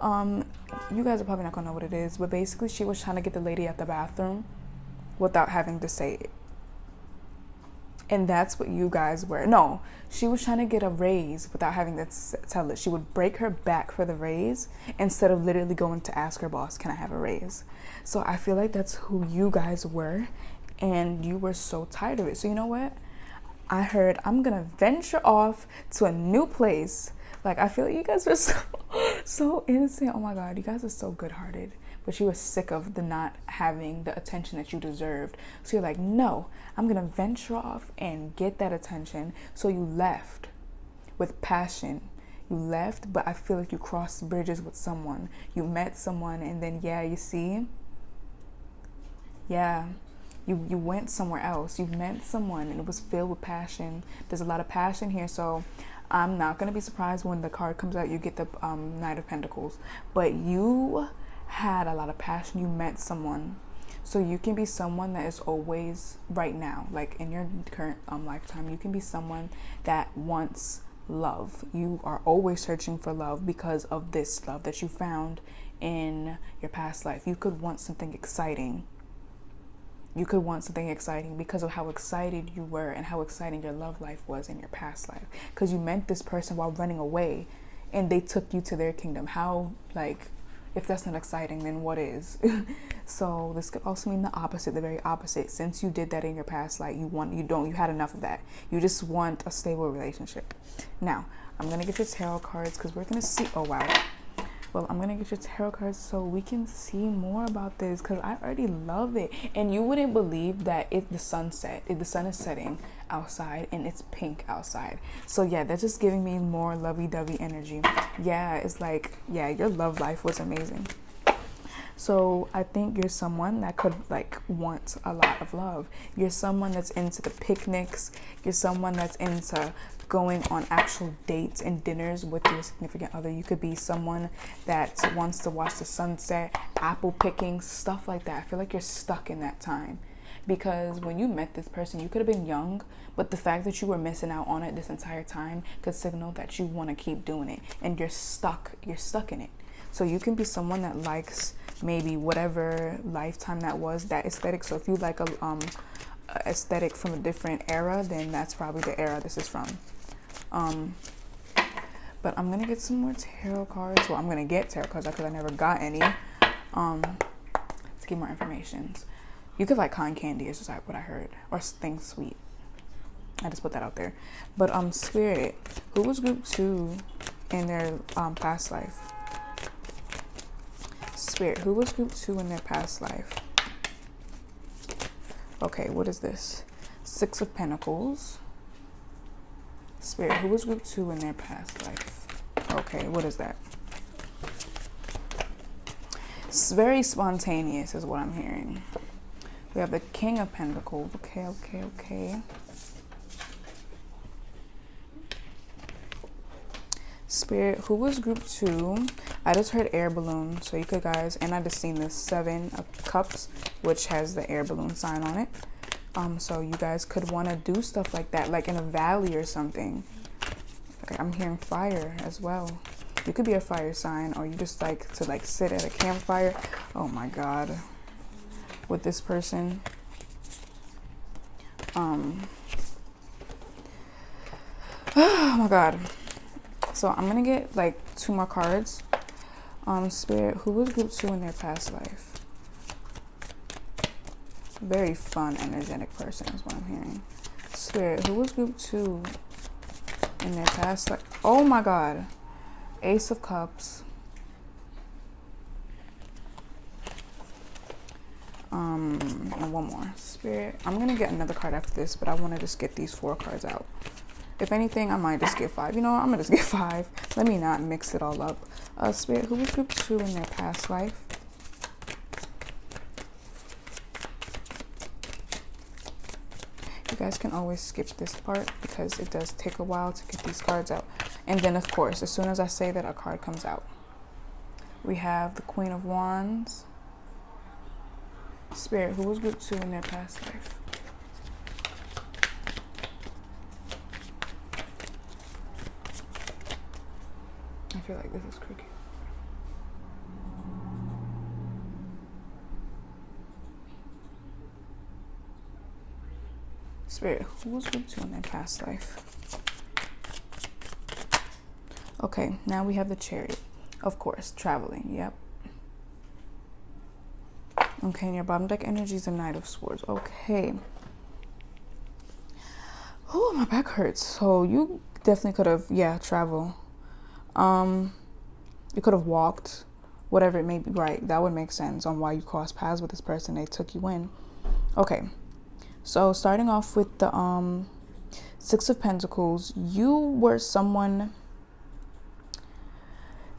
You guys are probably not gonna know what it is, but basically she was trying to get the lady at the bathroom without having to say it. And that's what you guys were. No, she was trying to get a raise without having to tell it. She would break her back for the raise instead of literally going to ask her boss, can I have a raise? So I feel like that's who you guys were, and you were so tired of it. So you know what? I heard, I'm gonna venture off to a new place. Like, I feel like you guys are so innocent. Oh my God, you guys are so good-hearted. But you were sick of the not having the attention that you deserved. So you're like, no, I'm gonna venture off and get that attention. So you left with passion. You left, but I feel like you crossed bridges with someone. You met someone, and then you see, you went somewhere else. You met someone, and it was filled with passion. There's a lot of passion here, so I'm not gonna be surprised when the card comes out. You get the Knight of Pentacles, but you had a lot of passion. You met someone, so you can be someone that is always right now, like in your current lifetime, you can be someone that wants love. You are always searching for love because of this love that you found in your past life. You could want something exciting. You could want something exciting because of how excited you were and how exciting your love life was in your past life, because you met this person while running away and they took you to their kingdom. How, like, If that's not exciting, then what is? So this could also mean the opposite, the very opposite. Since you did that in your past life, you had enough of that. You just want a stable relationship. Now, I'm gonna get your tarot cards because we're gonna see. Oh wow. Well, I'm gonna get your tarot cards so we can see more about this, because I already love it. And you wouldn't believe that the sun is setting outside and it's pink outside. So yeah, that's just giving me more lovey-dovey energy. Yeah, it's like, yeah, your love life was amazing. So I think you're someone that could like want a lot of love. You're someone that's into the picnics. You're someone that's into going on actual dates and dinners with your significant other. You could be someone that wants to watch the sunset, apple picking, stuff like that. I feel like you're stuck in that time, because when you met this person, you could have been young, but the fact that you were missing out on it this entire time could signal that you want to keep doing it, and you're stuck in it. So you can be someone that likes maybe whatever lifetime that was, that aesthetic. So if you like a aesthetic from a different era, then that's probably the era this is from. But I'm gonna get some more tarot cards. Well, I'm gonna get tarot cards because I never got any. To get more information. You could like cotton candy, is just like what I heard, or things sweet. I just put that out there. But Spirit, who was group 2 in their past life? Spirit, who was group 2 in their past life? Okay, what is this? 6 of Pentacles. Spirit, who was group 2 in their past life? Okay, what is that? It's very spontaneous is what I'm hearing. We have the King of Pentacles. Okay. Spirit, who was group 2? I just heard air balloon, so you could guys, and I just seen the 7 of Cups, which has the air balloon sign on it. So you guys could want to do stuff like that, like in a valley or something. Okay, I'm hearing fire as well. You could be a fire sign, or you just like to like sit at a campfire. Oh my God, with this person. Oh my God. So I'm gonna get like 2 more cards. Spirit, who was group 2 in their past life? Very fun, energetic person is what I'm hearing. Spirit, who was group 2 in their past life? Oh my God. Ace of Cups. And one more. Spirit, I'm gonna get another card after this, but I want to just get these 4 cards out. If anything, I might just get 5. You know what? I'm gonna just get 5. Let me not mix it all up. Spirit, who was group 2 in their past life? You guys can always skip this part because it does take a while to get these cards out. And then, of course, as soon as I say that, a card comes out. We have the Queen of Wands. Spirit, who was group 2 in their past life? I feel like this is crooked. Spirit, who was group 2 in their past life? Okay, now we have the Chariot. Of course, traveling, yep. Okay, and your bottom deck energy is the Knight of Swords. Okay. Oh, my back hurts. So you definitely could have, yeah, travel. You could have walked, whatever it may be, right? That would make sense on why you crossed paths with this person. They took you in. Okay. So starting off with the 6 of Pentacles, you were someone,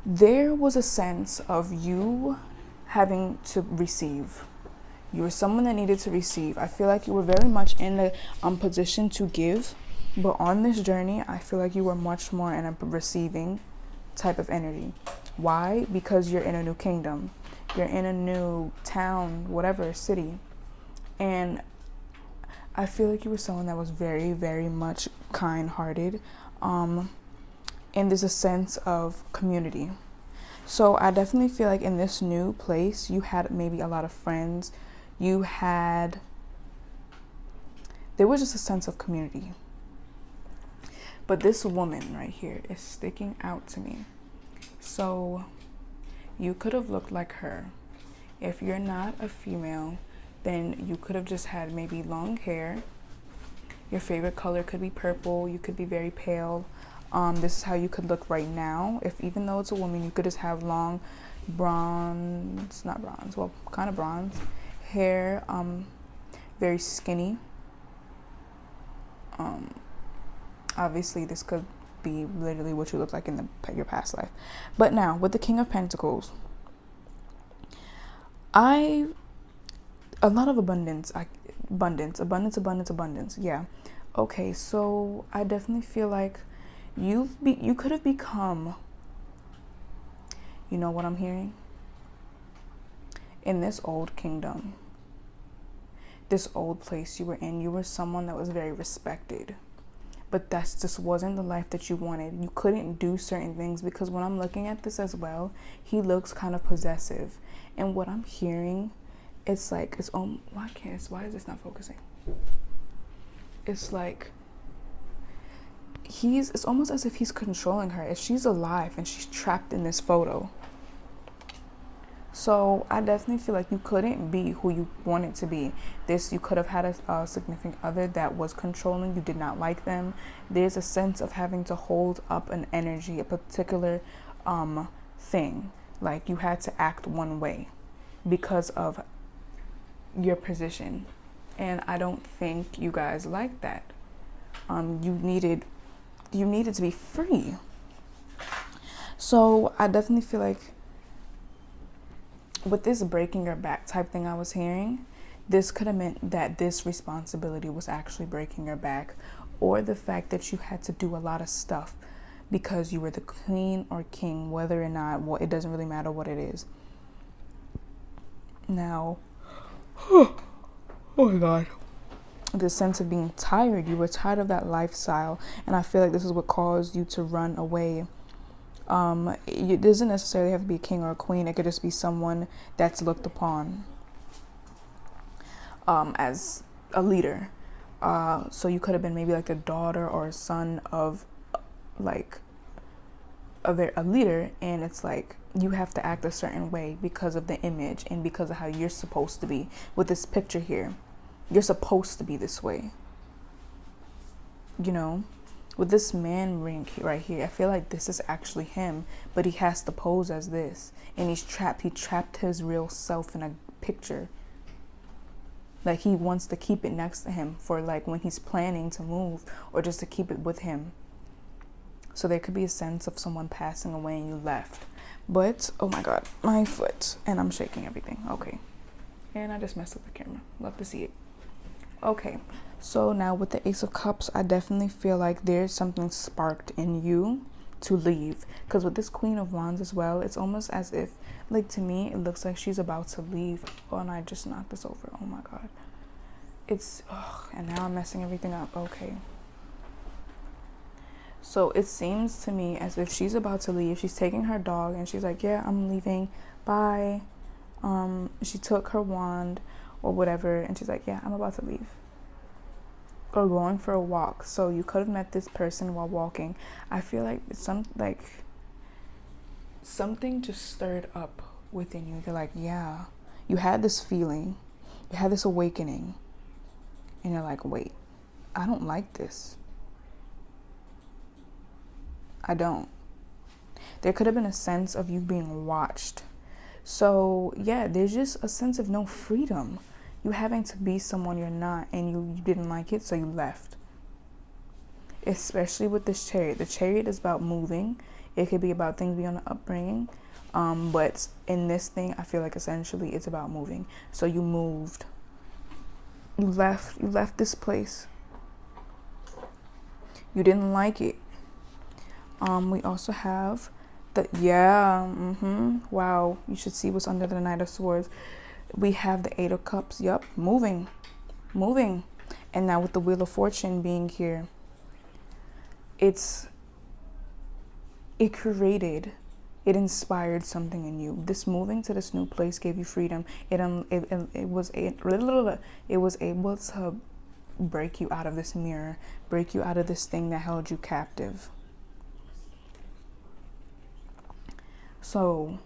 there was a sense of you having to receive. You were someone that needed to receive. I feel like you were very much in a position to give, but on this journey, I feel like you were much more in a receiving type of energy. Why? Because you're in a new kingdom. You're in a new town, whatever, city. And I feel like you were someone that was very, very much kind-hearted. And there's a sense of community. So I definitely feel like in this new place, you had maybe a lot of friends. There was just a sense of community. But this woman right here is sticking out to me. So You could have looked like her. If you're not a female, then you could have just had maybe long hair. Your favorite color could be purple. You could be very pale. This is how you could look right now. If even though it's a woman, you could just have long bronze, not bronze, well, kind of bronze hair, very skinny. Obviously, this could be literally what you look like in your past life. But now, with the King of Pentacles, a lot of abundance. Yeah. Okay, so I definitely feel like you could have become, you know what I'm hearing? In this old kingdom, this old place you were in, you were someone that was very respected. But that just wasn't the life that you wanted. You couldn't do certain things because when I'm looking at this as well, he looks kind of possessive. And what I'm hearing, it's like, why is this not focusing? It's like, it's almost as if he's controlling her. If she's alive and she's trapped in this photo. So I definitely feel like you couldn't be who you wanted to be. You could have had a significant other that was controlling. You did not like them. There's a sense of having to hold up an energy, a particular thing. Like you had to act one way because of your position. And I don't think you guys like that. You needed to be free. So I definitely feel like with this breaking your back type thing I was hearing, this could have meant that this responsibility was actually breaking your back, or the fact that you had to do a lot of stuff because you were the queen or king, whether or not, it doesn't really matter what it is. Now, oh my God, the sense of being tired, you were tired of that lifestyle, and I feel like this is what caused you to run away. It doesn't necessarily have to be a king or a queen. It could just be someone that's looked upon as a leader. So you could have been maybe like the daughter or a son of like a leader, and it's like you have to act a certain way because of the image and because of how you're supposed to be. With this picture here, you're supposed to be this way, you know. With this man ring right here, I feel like this is actually him, but he has to pose as this. And he's trapped. He trapped his real self in a picture. Like he wants to keep it next to him for like when he's planning to move, or just to keep it with him. So there could be a sense of someone passing away and you left. But, oh my God, my foot. And I'm shaking everything. Okay. And I just messed up the camera. Love to see it. Okay. So now with the Ace of Cups, I definitely feel like there's something sparked in you to leave. Because with this Queen of Wands as well, it's almost as if, like to me, it looks like she's about to leave. Oh, and I just knocked this over. Oh my God. And now I'm messing everything up. Okay. So it seems to me as if she's about to leave. She's taking her dog and she's like, yeah, I'm leaving. Bye. She took her wand or whatever and she's like, yeah, I'm about to leave. Or going for a walk. So you could have met this person while walking. I feel like it's something just stirred up within you. You're like, yeah, you had this feeling, you had this awakening, and you're like, wait, I don't like this. I don't. There could have been a sense of you being watched. So yeah, there's just a sense of no freedom. You having to be someone you're not, and you didn't like it, so you left. Especially with this Chariot. The Chariot is about moving. It could be about things beyond the upbringing. But in this thing, I feel like essentially it's about moving. So you moved. You left this place. You didn't like it. We also have wow, you should see what's under the Knight of Swords. We have the Eight of Cups. Yup, moving. And now with the Wheel of Fortune being here, it inspired something in you. This moving to this new place gave you freedom. It was able to break you out of this mirror, break you out of this thing that held you captive. So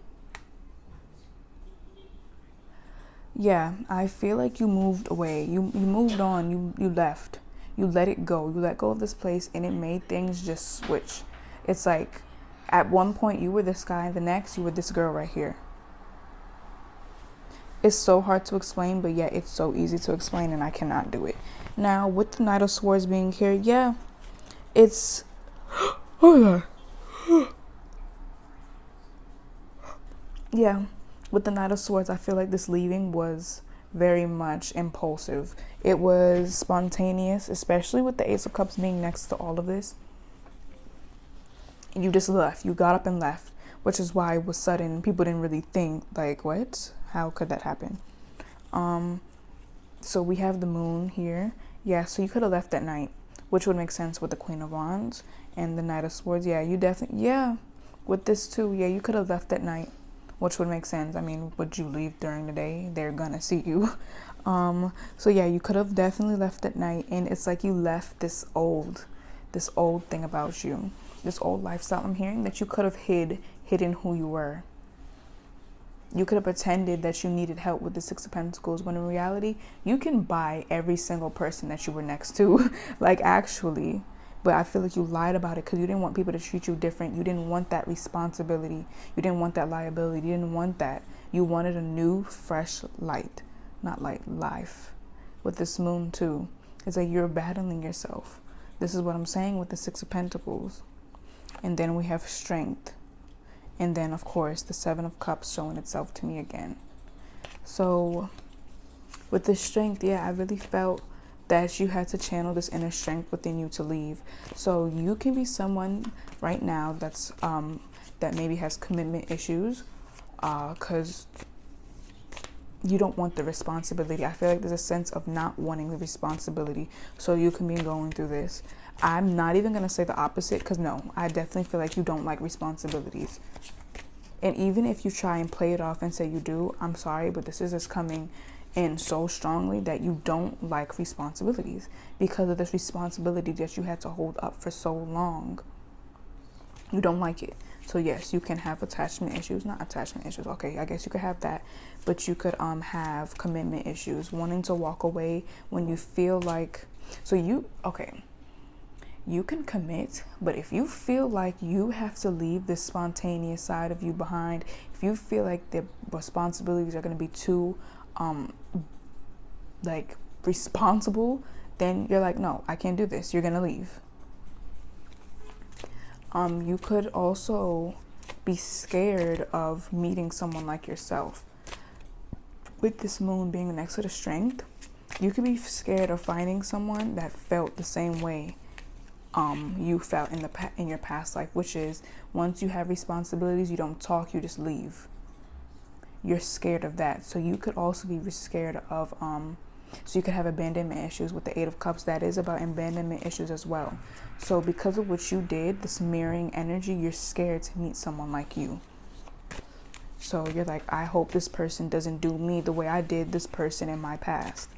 Yeah, I feel like you moved away. You moved on. You left. You let it go. You let go of this place, and it made things just switch. It's like at one point you were this guy, and the next you were this girl right here. It's so hard to explain, but yet it's so easy to explain, and I cannot do it. Now, with the Knight of Swords being here, yeah, it's hold on. Yeah, with the Knight of Swords, I feel like this leaving was very much impulsive. It was spontaneous, especially with the Ace of Cups being next to all of this. You just left. You got up and left, which is why it was sudden. People didn't really think, like, what? How could that happen? So we have the moon here. Yeah, so you could have left that night, which would make sense with the Queen of Wands and the Knight of Swords. Yeah, you definitely, yeah, with this too. Yeah, you could have left that night, which would make sense. I mean, would you leave during the day? They're gonna see you. So yeah, you could have definitely left at night, and it's like you left this old thing about you, this old lifestyle. I'm hearing that you could have hidden who you were. You could have pretended that you needed help with the Six of Pentacles, when in reality, you can buy every single person that you were next to, like actually. But I feel like you lied about it because you didn't want people to treat you different. You didn't want that responsibility. You didn't want that liability. You didn't want that. You wanted a new, fresh light. Not light, life. With this moon too. It's like you're battling yourself. This is what I'm saying with the Six of Pentacles. And then we have strength. And then, of course, the Seven of Cups showing itself to me again. So, with this strength, yeah, I really felt that you had to channel this inner strength within you to leave. So, you can be someone right now that's that maybe has commitment issues, because you don't want the responsibility. I feel like there's a sense of not wanting the responsibility. So, you can be going through this. I'm not even going to say the opposite, because no, I definitely feel like you don't like responsibilities. And even if you try and play it off and say you do, I'm sorry, but this is just coming in so strongly that you don't like responsibilities because of this responsibility that you had to hold up for so long. You don't like it. So yes, you can have attachment issues, not attachment issues. Okay, I guess you could have that, but you could have commitment issues, wanting to walk away when you feel like, you can commit, but if you feel like you have to leave this spontaneous side of you behind, if you feel like the responsibilities are going to be too like responsible, then you're like, no, I can't do this. You're going to leave. You could also be scared of meeting someone like yourself. With this moon being next to the strength, you could be scared of finding someone that felt the same way you felt in your past life, which is once you have responsibilities, you don't talk, you just leave. You're scared of that. So you could also be scared of so you could have abandonment issues with the Eight of Cups. That is about abandonment issues as well. So because of what you did, this mirroring energy, you're scared to meet someone like you. So you're like, I hope this person doesn't do me the way I did this person in my past.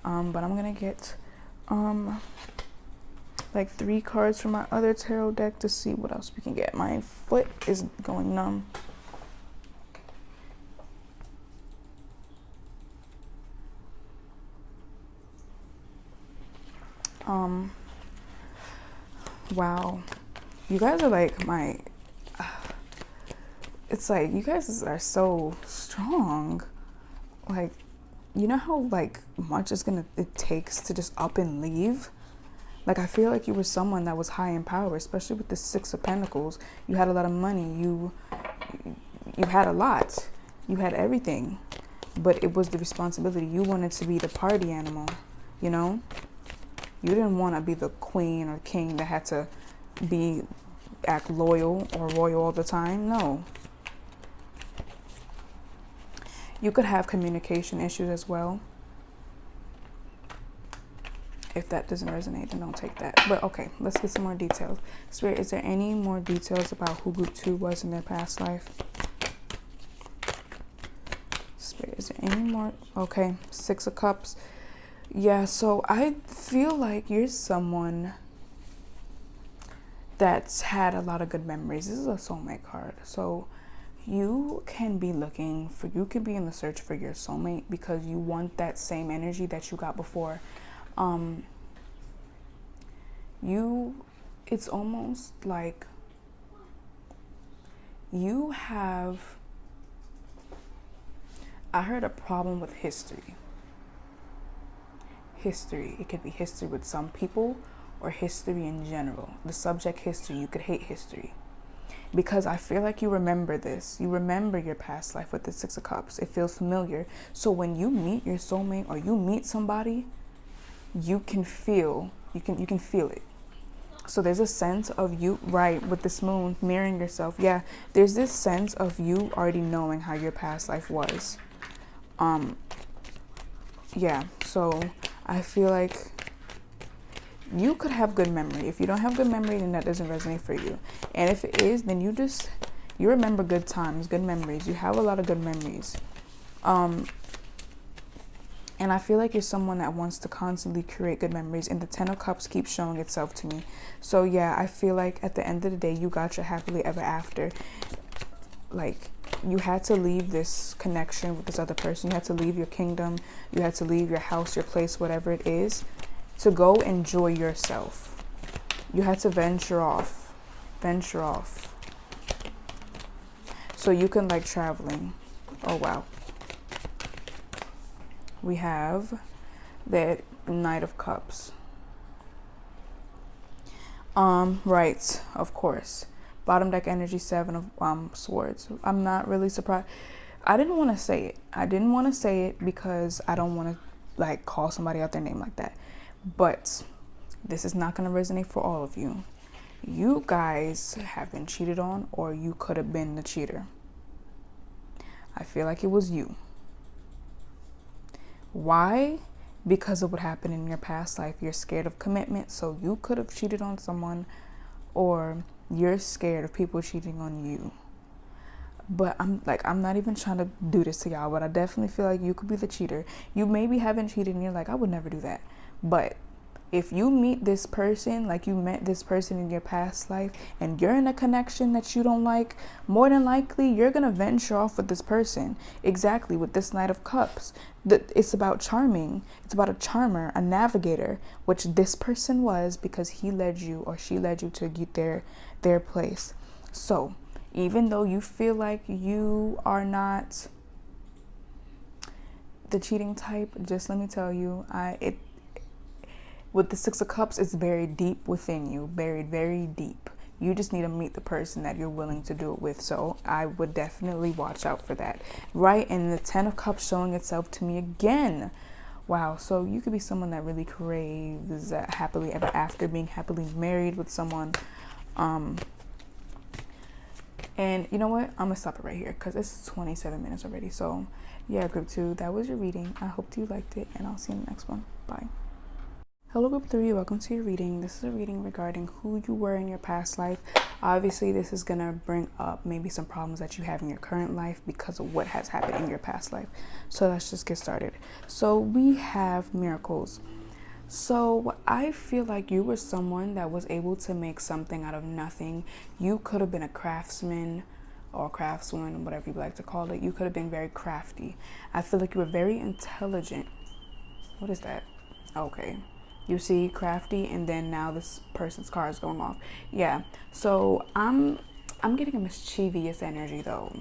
But I'm gonna get like 3 cards from my other tarot deck to see what else we can get. My foot is going numb. Wow, you guys are like it's like you guys are so strong. Like, you know how like much it takes to just up and leave? Like, I feel like you were someone that was high in power, especially with the Six of Pentacles. You had a lot of money. You had a lot. You had everything. But it was the responsibility. You wanted to be the party animal, you know? You didn't want to be the queen or king that had to act loyal or royal all the time. No. You could have communication issues as well. If that doesn't resonate, then don't take that. But okay, let's get some more details. Spirit, is there any more details about who group 2 was in their past life? Spirit, is there any more? Okay, 6 of Cups. Yeah, so I feel like you're someone that's had a lot of good memories. This is a soulmate card. So you can be you could be in the search for your soulmate because you want that same energy that you got before. It's almost like you have, I heard a problem with history. It could be history with some people or history in general. The subject history, you could hate history. Because I feel like you remember this. You remember your past life with the Six of Cups. It feels familiar. So when you meet your soulmate or you meet somebody, you can feel it. So there's a sense of you, right, with this moon mirroring yourself. Yeah, there's this sense of you already knowing how your past life was. Yeah, so I feel like you could have good memory. If you don't have good memory, then that doesn't resonate for you. And if it is, then you remember good times, good memories. You have a lot of good memories. And I feel like you're someone that wants to constantly create good memories. And the Ten of Cups keeps showing itself to me. So yeah, I feel like at the end of the day, you got your happily ever after. Like, you had to leave this connection with this other person. You had to leave your kingdom. You had to leave your house, your place, whatever it is, to go enjoy yourself. You had to venture off. So you can like traveling. Oh, wow. We have the Knight of Cups. Right, of course. Bottom deck energy, Seven of Swords. I'm not really surprised. I didn't want to say it because I don't want to like call somebody out their name like that. But this is not going to resonate for all of you. You guys have been cheated on, or you could have been the cheater. I feel like it was you. Why? Because of what happened in your past life. You're scared of commitment, so you could have cheated on someone, or you're scared of people cheating on you. But I'm not even trying to do this to y'all, but I definitely feel like you could be the cheater. You maybe haven't cheated and you're like, I would never do that. But if you meet this person, like you met this person in your past life, and you're in a connection that you don't like, more than likely you're gonna venture off with this person. Exactly, with this Knight of Cups. It's about charming. It's about a charmer, a navigator, which this person was, because he led you or she led you to get their place. So even though you feel like you are not the cheating type, just let me tell you, with the Six of Cups, it's buried deep within you, buried very deep. You just need to meet the person that you're willing to do it with. So I would definitely watch out for that. Right, and the Ten of Cups showing itself to me again. Wow, so you could be someone that really craves happily ever after, being happily married with someone. And you know what? I'm going to stop it right here because it's 27 minutes already. So yeah, group 2, that was your reading. I hope you liked it, and I'll see you in the next one. Bye. Hello group 3, welcome to your reading. This is a reading regarding who you were in your past life. Obviously, this is going to bring up maybe some problems that you have in your current life because of what has happened in your past life. So let's just get started. So we have miracles. So I feel like you were someone that was able to make something out of nothing. You could have been a craftsman or craftswoman, whatever you like to call it. You could have been very crafty. I feel like you were very intelligent. What is that? Okay. You see crafty, and then now this person's car is going off. Yeah, so I'm getting a mischievous energy though.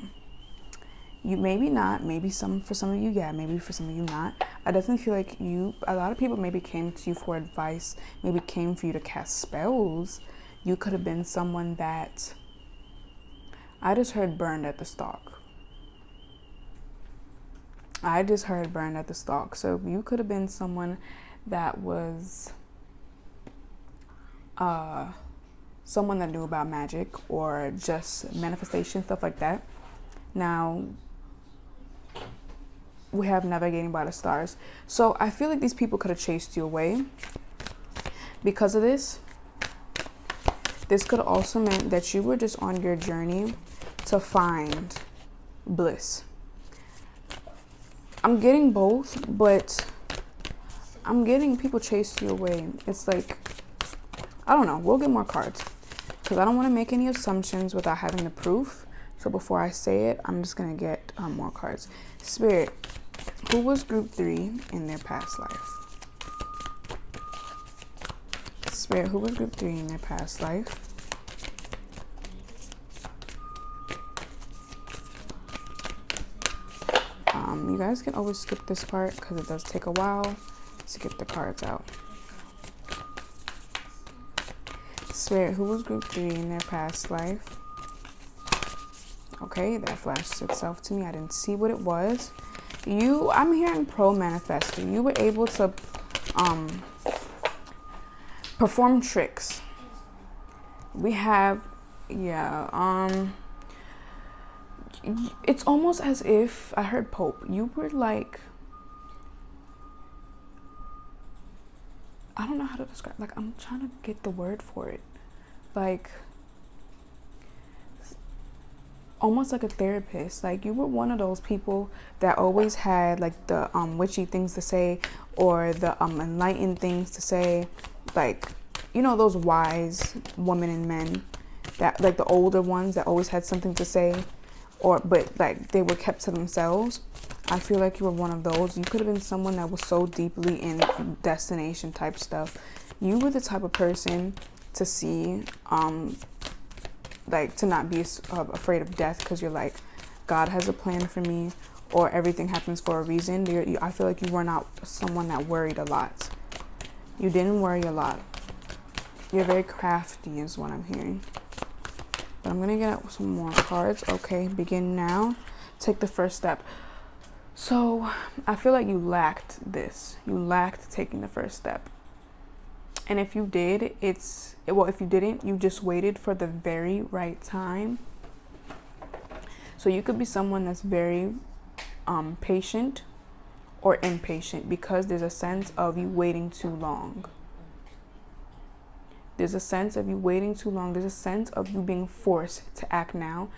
You maybe not, maybe for some of you, yeah, maybe for some of you not. I definitely feel like a lot of people maybe came to you for advice, maybe came for you to cast spells. You could have been someone that, I just heard burned at the stake. So you could have been someone that was someone that knew about magic or just manifestation, stuff like that. Now we have navigating by the stars. So I feel like these people could have chased you away because of this. This could have also meant that you were just on your journey to find bliss. I'm getting both, but I'm getting people chased you away. It's like, I don't know. We'll get more cards because I don't want to make any assumptions without having the proof. So before I say it, I'm just gonna get more cards. Spirit, who was group 3 in their past life? Spirit, who was group 3 in their past life? You guys can always skip this part because it does take a while to get the cards out. Spirit, who was group 3 in their past life? Okay, that flashed itself to me. I didn't see what it was. I'm hearing pro manifestor. You were able to perform tricks. We have, it's almost as if I heard Pope. You were like, I don't know how to describe, like, I'm trying to get the word for it. Like, almost like a therapist. Like, you were one of those people that always had like the witchy things to say, or the enlightened things to say. Like, you know, those wise women and men, that like the older ones that always had something to say, but like they were kept to themselves. I feel like you were one of those. You could have been someone that was so deeply in destination type stuff. You were the type of person to see, like, to not be afraid of death, because you're like, God has a plan for me, or everything happens for a reason. I feel like you were not someone that worried a lot. You didn't worry a lot. You're very crafty is what I'm hearing. But I'm going to get some more cards. Okay, begin now. Take the first step. So I feel like you lacked this. You lacked taking the first step. And if you did, if you didn't, you just waited for the very right time. So you could be someone that's very patient or impatient, because there's a sense of you waiting too long. There's a sense of you waiting too long. There's a sense of you being forced to act now.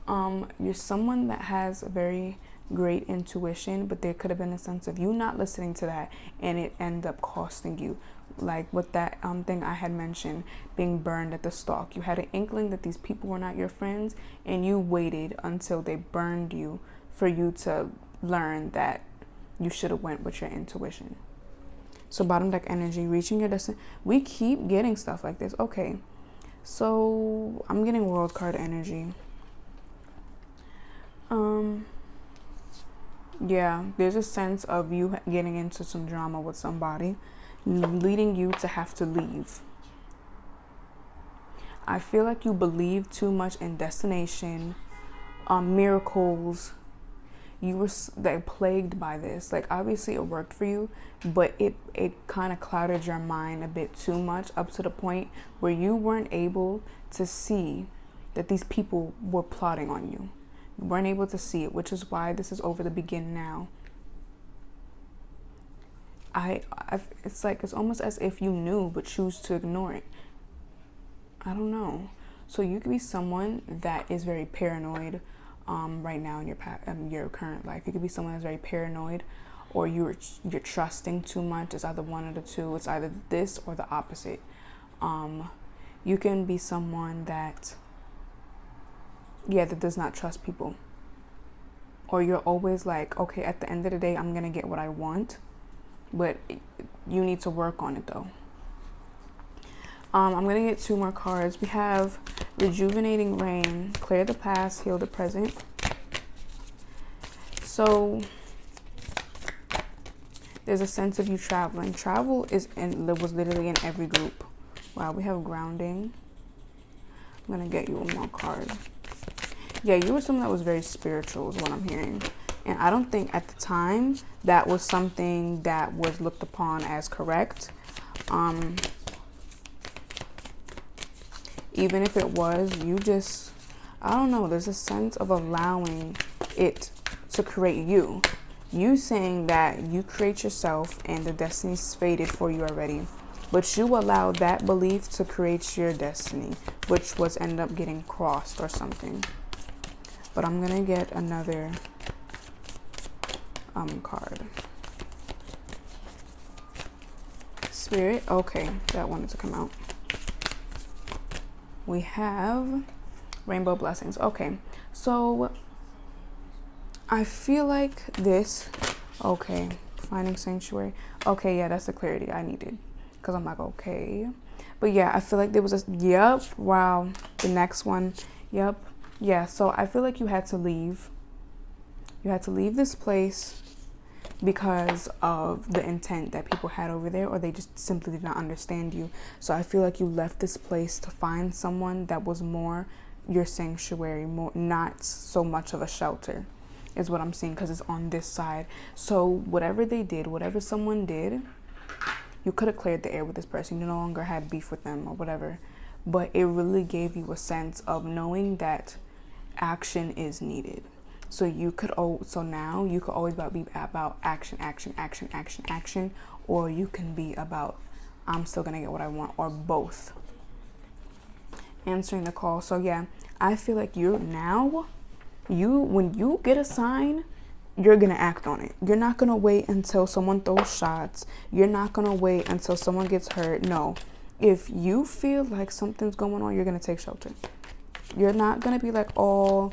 You're someone that has a very great intuition, but there could have been a sense of you not listening to that, and it ended up costing you. Like with that thing I had mentioned, being burned at the stake. You had an inkling that these people were not your friends, and you waited until they burned you for you to learn that you should have went with your intuition. So bottom deck energy, reaching your destiny. We keep getting stuff like this. Okay, so I'm getting world card energy. Yeah, there's a sense of you getting into some drama with somebody, leading you to have to leave. I feel like you believe too much in destination, miracles. You were like plagued by this. Like, obviously it worked for you, but it kind of clouded your mind a bit too much, up to the point where you weren't able to see that these people were plotting on you. You weren't able to see it, which is why this is over the begin now. It's like, it's almost as if you knew but choose to ignore it. I don't know. So you could be someone that is very paranoid right now in your current life. You could be someone that's very paranoid, or you're trusting too much. It's either one of the two. It's either this or the opposite. You can be someone that does not trust people, or you're always like, okay, at the end of the day, I'm gonna get what I want, but you need to work on it though. I'm gonna get 2 more cards. We have rejuvenating rain, clear the past, heal the present. So there's a sense of you traveling. Travel was literally in every group. Wow, we have grounding. I'm gonna get you one more card. Yeah, you were someone that was very spiritual is what I'm hearing. And I don't think at the time that was something that was looked upon as correct. Even if it was, I don't know, there's a sense of allowing it to create you. You saying that you create yourself and the destiny's fated for you already. But you allow that belief to create your destiny, which was end up getting crossed or something. But I'm gonna get another card. Spirit, okay, that wanted to come out. We have rainbow blessings. Okay, So I feel like this, okay, finding sanctuary. Okay, yeah, that's the clarity I needed. Because I'm like, okay. But yeah, I feel like there was a, yep, wow. The next one, yep. Yeah, so I feel like you had to leave. You had to leave this place because of the intent that people had over there, or they just simply did not understand you. So I feel like you left this place to find someone that was more your sanctuary, more, not so much of a shelter, is what I'm seeing, because it's on this side. So whatever they did, whatever someone did, you could have cleared the air with this person. You no longer had beef with them or whatever. But it really gave you a sense of knowing that action is needed. So you could, so now you could always be about action, action, action, action, action, or you can be about I'm still gonna get what I want, or both. Answering the call. So yeah, I feel like you're now, when you get a sign, you're gonna act on it. You're not gonna wait until someone throws shots. You're not gonna wait until someone gets hurt. No, if you feel like something's going on, you're gonna take shelter. You're not gonna be like, oh,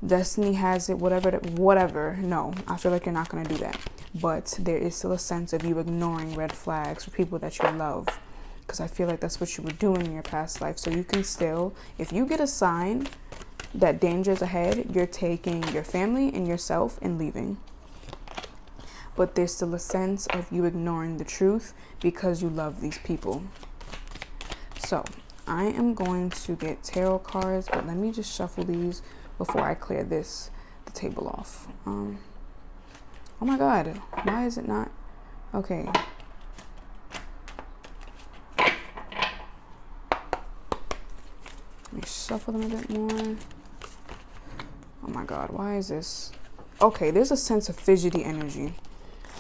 destiny has it, whatever. No, I feel like you're not gonna do that. But there is still a sense of you ignoring red flags for people that you love, because I feel like that's what you were doing in your past life. So you can still, if you get a sign that danger is ahead, you're taking your family and yourself and leaving. But there's still a sense of you ignoring the truth because you love these people. So I am going to get tarot cards, but let me just shuffle these before I clear the table off. Oh my God, why is it not? Okay. Let me shuffle them a bit more. Oh my God, why is this? Okay, there's a sense of fidgety energy.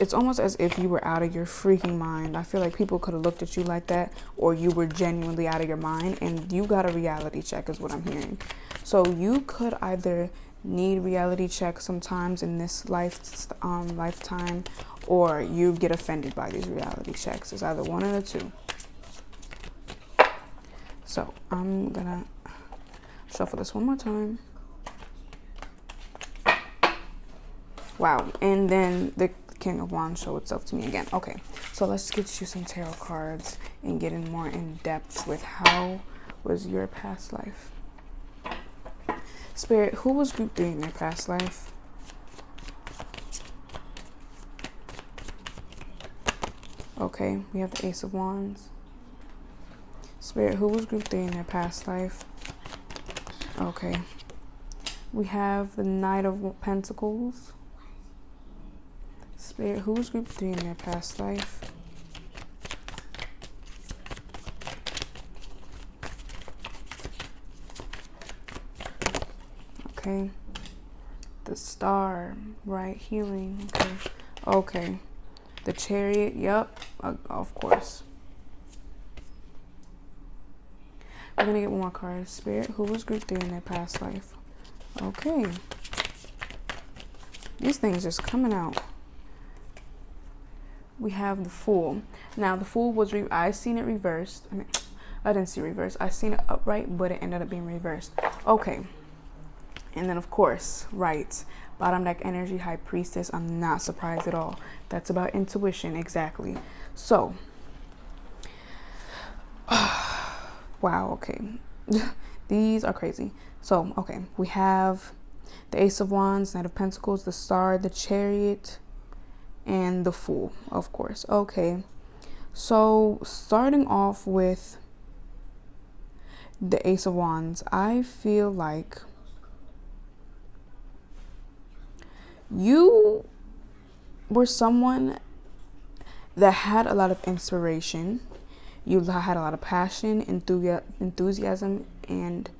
It's almost as if you were out of your freaking mind. I feel like people could have looked at you like that, or you were genuinely out of your mind, and you got a reality check is what I'm hearing. So you could either need reality check sometimes in this lifetime, or you get offended by these reality checks. It's either one of the two. So I'm gonna shuffle this one more time. Wow, and then the King of Wands show itself to me again. Okay, so let's get you some tarot cards and get in more in depth with how was your past life. Spirit, who was group 3 in their past life? Okay, we have the Ace of Wands. Spirit, who was group 3 in their past life? Okay. We have the Knight of Pentacles. Spirit, who was group 3 in their past life? Okay. The Star, right? Healing. Okay. Okay. The Chariot. Yep. Of course. We're gonna get one more card. Spirit, who was group 3 in their past life? Okay. These things just coming out. We have the Fool. Now the Fool was I seen it reversed. I didn't see reversed. I seen it upright, but it ended up being reversed. Okay. And then of course, right, bottom deck energy, High Priestess. I'm not surprised at all. That's about intuition, exactly. So, wow. Okay, these are crazy. So, okay, we have the Ace of Wands, Knight of Pentacles, the Star, the Chariot, and the Fool, of course. Okay, so starting off with the Ace of Wands, I feel like you were someone that had a lot of inspiration. You had a lot of passion, enthusiasm, and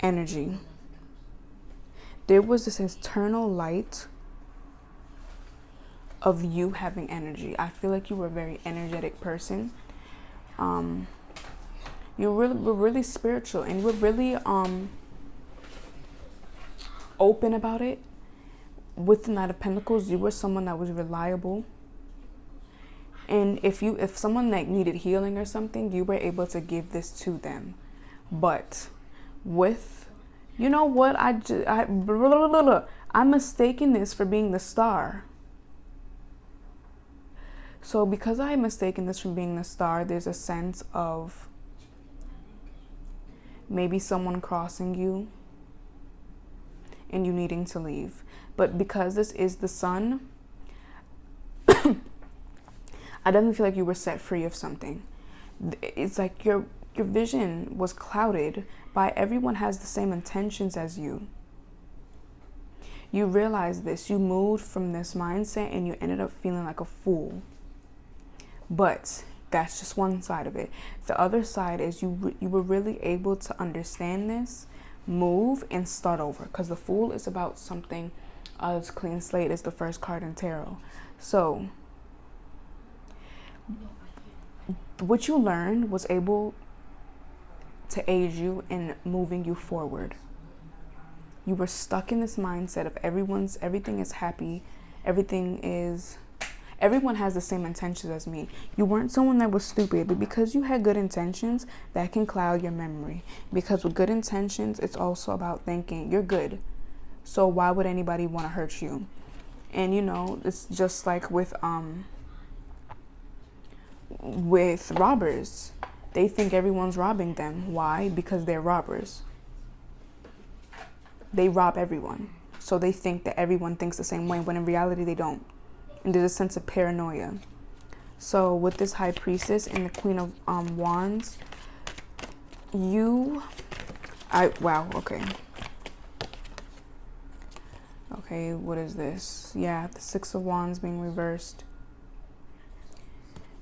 energy. There was this internal light of you having energy. I feel like you were a very energetic person. You were really spiritual, and you were really open about it. With the Knight of Pentacles, you were someone that was reliable. And if someone like needed healing or something, you were able to give this to them. But with You know what? I'm mistaking this for being the star. So because I'm mistaken this from being the star, there's a sense of maybe someone crossing you and you needing to leave. But because this is the sun, I definitely feel like you were set free of something. It's like your vision was clouded by everyone has the same intentions as you. You realize this. You moved from this mindset and you ended up feeling like a fool. But that's just one side of it. The other side is you were really able to understand this, move, and start over. Because the Fool is about something as clean slate as the first card in tarot. So what you learned was able to aid you in moving you forward. You were stuck in this mindset of everything is happy, everyone has the same intentions as me. You weren't someone that was stupid, but because you had good intentions, that can cloud your memory. Because with good intentions, it's also about thinking you're good. So why would anybody want to hurt you? And you know, it's just like with robbers. They think everyone's robbing them. Why? Because they're robbers. They rob everyone. So they think that everyone thinks the same way, when in reality they don't. And there's a sense of paranoia. So with this High Priestess and the Queen of Wands, okay, what is this? Yeah, the Six of Wands being reversed.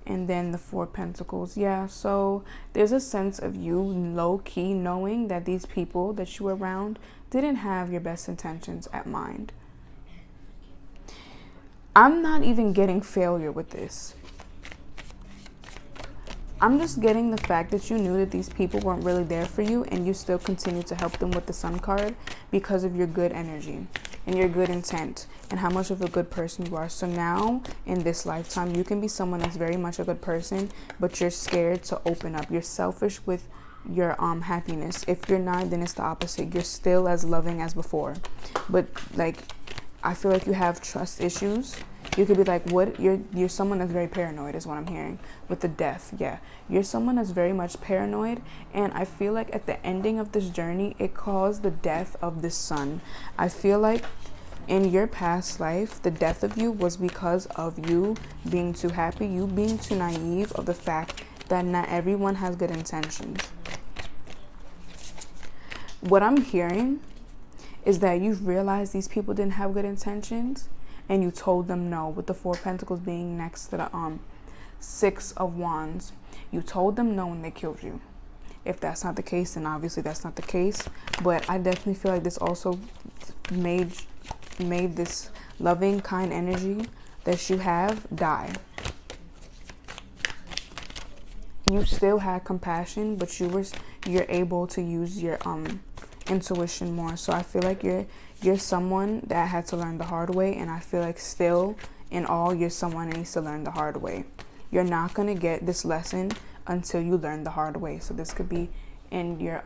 And then the Four of Pentacles. Yeah, so there's a sense of you low-key knowing that these people that you were around didn't have your best intentions at mind. I'm not even getting failure with this. I'm just getting the fact that you knew that these people weren't really there for you and you still continue to help them with the Sun card because of your good energy and your good intent and how much of a good person you are. So now in this lifetime, you can be someone that's very much a good person, but you're scared to open up. You're selfish with your happiness. If you're not, then it's the opposite. You're still as loving as before. But like, I feel like you have trust issues. You could be like, what? You're someone that's very paranoid is what I'm hearing with the death. Yeah, you're someone that's very much paranoid. And I feel like at the ending of this journey, it caused the death of the sun. I feel like in your past life, the death of you was because of you being too happy, you being too naive of the fact that not everyone has good intentions. What I'm hearing is that you've realized these people didn't have good intentions and you told them no, with the Four of Pentacles being next to the Six of Wands. You told them no and they killed you. If that's not the case, then obviously that's not the case. But I definitely feel like this also made this loving, kind energy that you have die. You still had compassion, but you're able to use your intuition more. So I feel like you're someone that had to learn the hard way, and I feel like still in all, you're someone that needs to learn the hard way. You're not going to get this lesson until you learn the hard way. So this could be in your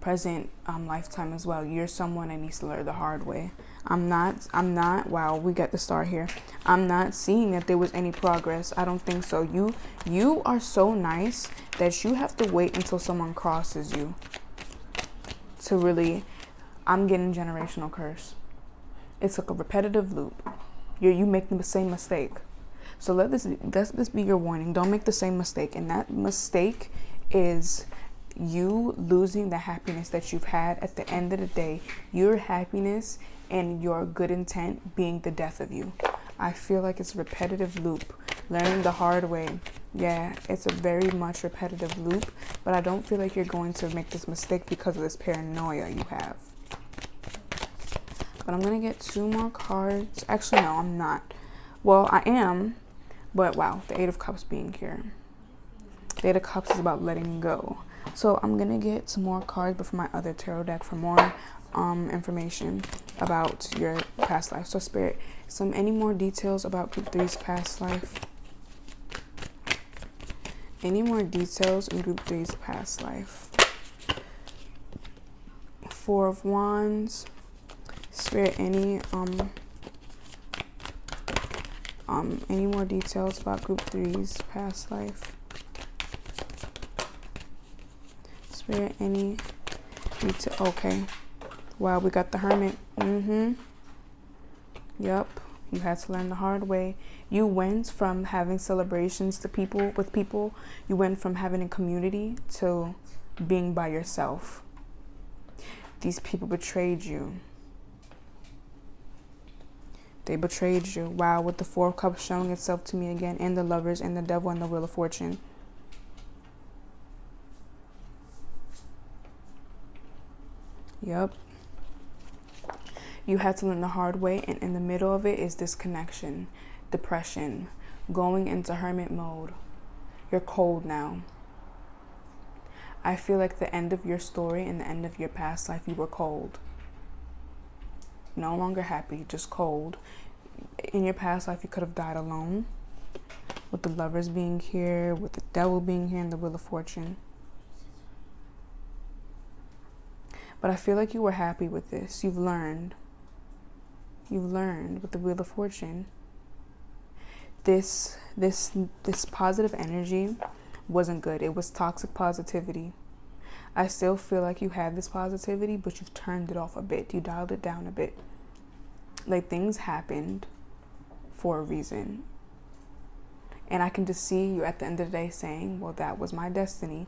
present lifetime as well. You're someone that needs to learn the hard way. I'm not, wow, we got the star here. I'm not seeing that there was any progress. I don't think so. You are so nice that you have to wait until someone crosses you to really, I'm getting generational curse. It's like a repetitive loop. You make the same mistake. So let this be your warning. Don't make the same mistake. And that mistake is you losing the happiness that you've had. At the end of the day, your happiness and your good intent being the death of you. I feel like it's a repetitive loop. Learning the hard way. Yeah, it's a very much repetitive loop, but I don't feel like you're going to make this mistake because of this paranoia you have. But I'm going to get 2 more cards. Actually, no, I'm not. Well, I am, but wow, the Eight of Cups being here. The Eight of Cups is about letting go. So I'm going to get some more cards, but for my other tarot deck for more information about your past life. So Spirit, any more details about Group 3's past life? Any more details in Group 3's past life? Four of Wands. Spirit, any more details about group 3's past life? Spirit, any detail? Okay. Wow, we got the Hermit. Yep. You had to learn the hard way. You went from having celebrations to people. You went from having a community to being by yourself. These people betrayed you. They betrayed you. Wow, with the Four of Cups showing itself to me again, and the Lovers, and the Devil, and the Wheel of Fortune. Yep. You had to learn the hard way, and in the middle of it is disconnection, depression, going into hermit mode. You're cold now. I feel like the end of your story and the end of your past life, you were cold. No longer happy, just cold. In your past life, you could have died alone. With the Lovers being here, with the Devil being here, and the Wheel of Fortune. But I feel like you were happy with this. You've learned. You've learned with the Wheel of Fortune. This positive energy wasn't good. It was toxic positivity. I still feel like you had this positivity, but you've turned it off a bit. You dialed it down a bit. Like, things happened for a reason. And I can just see you at the end of the day saying, well, that was my destiny.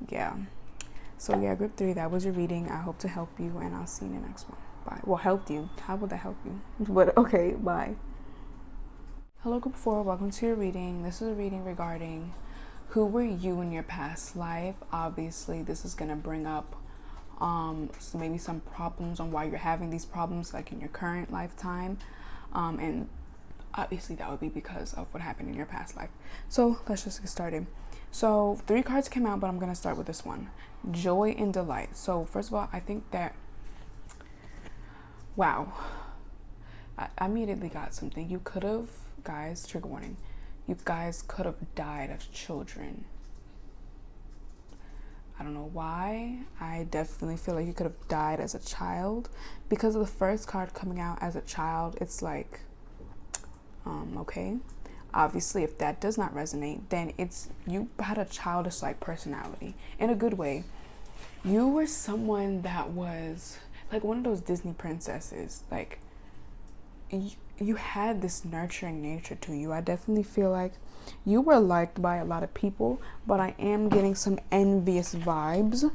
Yeah. So yeah, group 3, that was your reading. I hope to help you, and I'll see you in the next one. Bye. Well, helped you. How would that help you? But okay, bye. Hello, group 4. Welcome to your reading. This is a reading regarding who were you in your past life. Obviously, this is gonna bring up so maybe some problems on why you're having these problems, like in your current lifetime, and obviously that would be because of what happened in your past life. So let's just get started. So 3 cards came out, but I'm gonna start with this one, joy and delight. So first of all, I think that, wow, I immediately got something. You could have, guys, trigger warning, you guys could have died as children. I don't know why. I definitely feel like you could have died as a child, because of the first card coming out as a child. It's like, okay. Obviously, if that does not resonate, then it's, you had a childish like personality in a good way. You were someone that was like one of those Disney princesses. Like, you had this nurturing nature to you. I definitely feel like you were liked by a lot of people, but I am getting some envious vibes.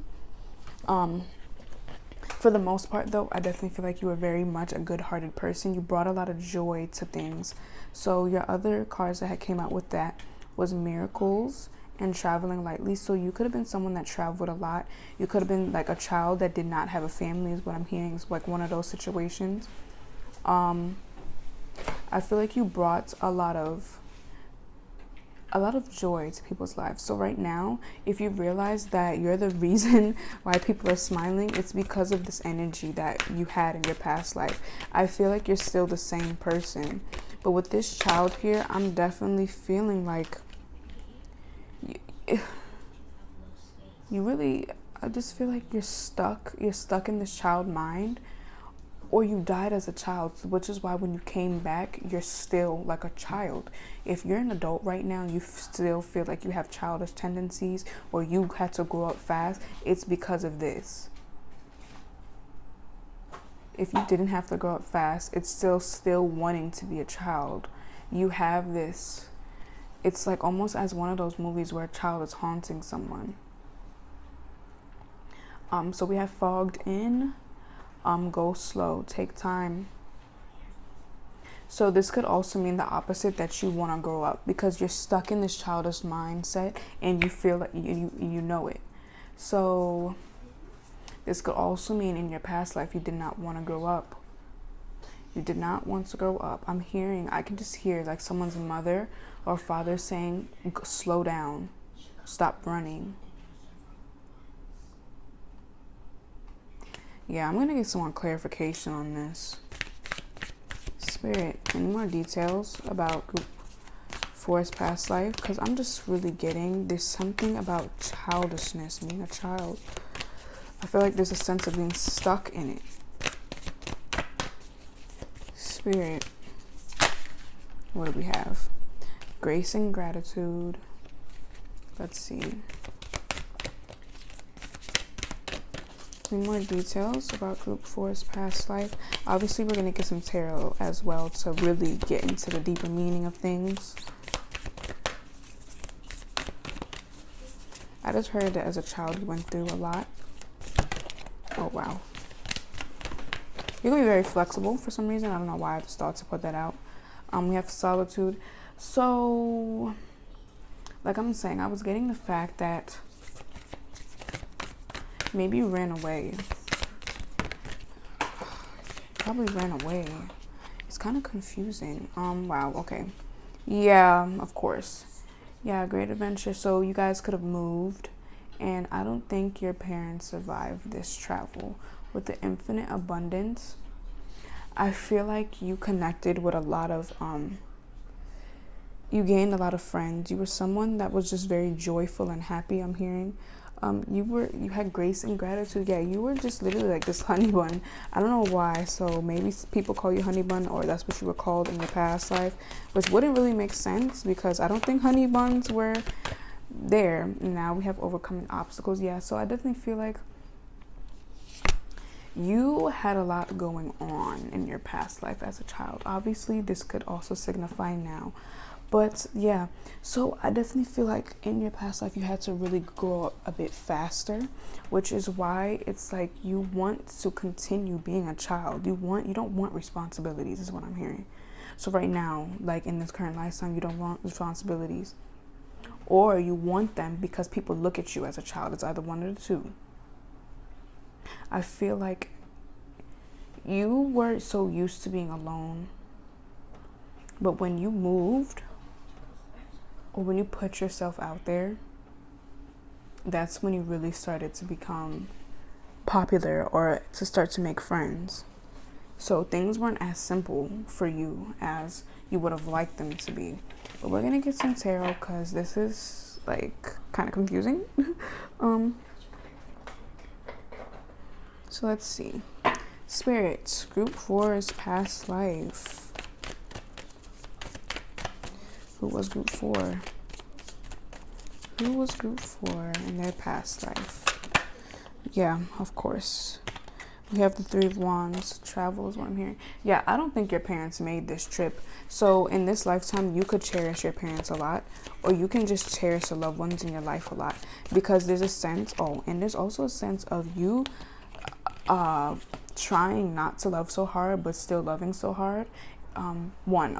For the most part, though, I definitely feel like you were very much a good-hearted person. You brought a lot of joy to things. So your other cards that had came out with that was miracles and traveling lightly. So you could have been someone that traveled a lot. You could have been like a child that did not have a family, is what I'm hearing. It's like one of those situations. I feel like you brought a lot of joy to people's lives. So right now, if you realize that you're the reason why people are smiling, it's because of this energy that you had in your past life. I feel like you're still the same person, but with this child here, I'm definitely feeling like you really, I just feel like you're stuck in this child mind, or you died as a child, which is why when you came back, you're still like a child. If you're an adult right now, you still feel like you have childish tendencies, or you had to grow up fast, it's because of this. If you didn't have to grow up fast, it's still wanting to be a child. You have this, it's like almost as one of those movies where a child is haunting someone. So we have fogged in. Go slow, take time. So this could also mean the opposite, that you want to grow up because you're stuck in this childish mindset and you feel like you know it. So this could also mean in your past life you did not want to grow up. You did not want to grow up. I can just hear like someone's mother or father saying, slow down, stop running. Yeah, I'm going to get some more clarification on this. Spirit, any more details about group 4's past life, because I'm just really getting there's something about childishness, being a child. I feel like there's a sense of being stuck in it. Spirit, what do we have? Grace and gratitude. Let's see. Any more details about group 4's past life? Obviously, we're going to get some tarot as well to really get into the deeper meaning of things. I just heard that as a child you went through a lot. Oh, wow. You're going to be very flexible for some reason. I don't know why I just thought to put that out. We have solitude. So, like I'm saying, I was getting the fact that maybe you ran away. Probably ran away. It's kind of confusing. Wow, okay. Yeah, of course. Yeah, great adventure. So you guys could have moved, and I don't think your parents survived this travel. With the infinite abundance, I feel like you connected with a lot of, you gained a lot of friends. You were someone that was just very joyful and happy, I'm hearing. You had grace and gratitude. Yeah, you were just literally like this honey bun. I don't know why. So maybe people call you honey bun, or that's what you were called in your past life, which wouldn't really make sense because I don't think honey buns were there. Now we have overcoming obstacles. Yeah, so I definitely feel like you had a lot going on in your past life as a child. Obviously, this could also signify now. But yeah, so I definitely feel like in your past life you had to really grow up a bit faster, which is why it's like you want to continue being a child. You don't want responsibilities is what I'm hearing. So right now, like in this current lifetime, you don't want responsibilities, or you want them because people look at you as a child. It's either one of the two. I feel like you were so used to being alone, but when you moved, or when you put yourself out there, that's when you really started to become popular or to start to make friends. So things weren't as simple for you as you would have liked them to be. But we're gonna get some tarot because this is like kind of confusing. So let's see. Spirit, group 4's past life. Who was group 4? Who was group 4 in their past life? Yeah, of course. We have the 3 of Wands. Travel is what I'm hearing. Yeah, I don't think your parents made this trip. So in this lifetime, you could cherish your parents a lot, or you can just cherish the loved ones in your life a lot. Because there's a sense, and there's also a sense of you trying not to love so hard, but still loving so hard. One,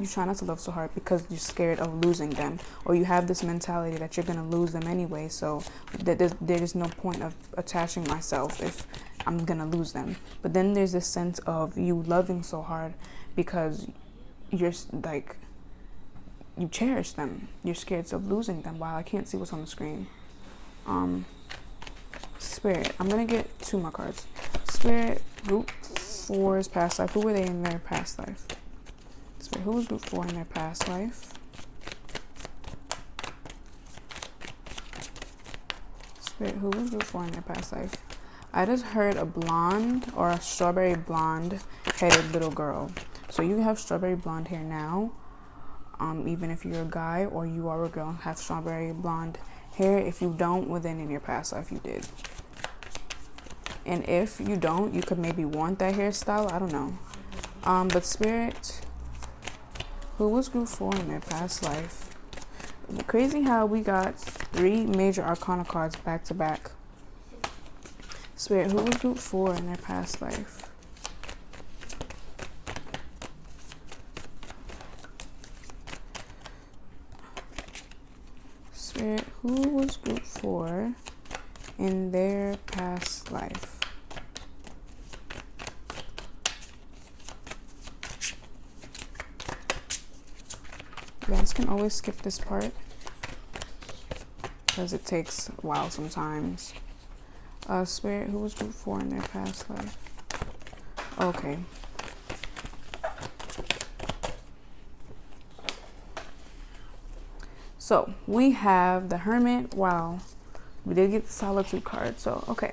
you try not to love so hard because you're scared of losing them, or you have this mentality that you're going to lose them anyway, so there's no point of attaching myself if I'm going to lose them. But then there's this sense of you loving so hard because you're like, you cherish them. You're scared of losing them. Wow, I can't see what's on the screen. Spirit, I'm going to get 2 more cards. Spirit, group 4's past life. Who were they in their past life? Spirit, who was group 4 in their past life? Spirit, who was group 4 in their past life? I just heard a blonde or a strawberry blonde headed little girl. So you have strawberry blonde hair now, even if you're a guy, or you are a girl and have strawberry blonde hair. If you don't, well then in your past life you did. And if you don't, you could maybe want that hairstyle. I don't know. But Spirit, who was group 4 in their past life? Crazy how we got 3 major arcana cards back to back. Spirit, who was group 4 in their past life? Spirit, who was group 4 in their past life? You guys can always skip this part because it takes a while sometimes. Spirit, who was group 4 in their past life? Okay. So we have the Hermit. Wow, we did get the Solitude card. So okay,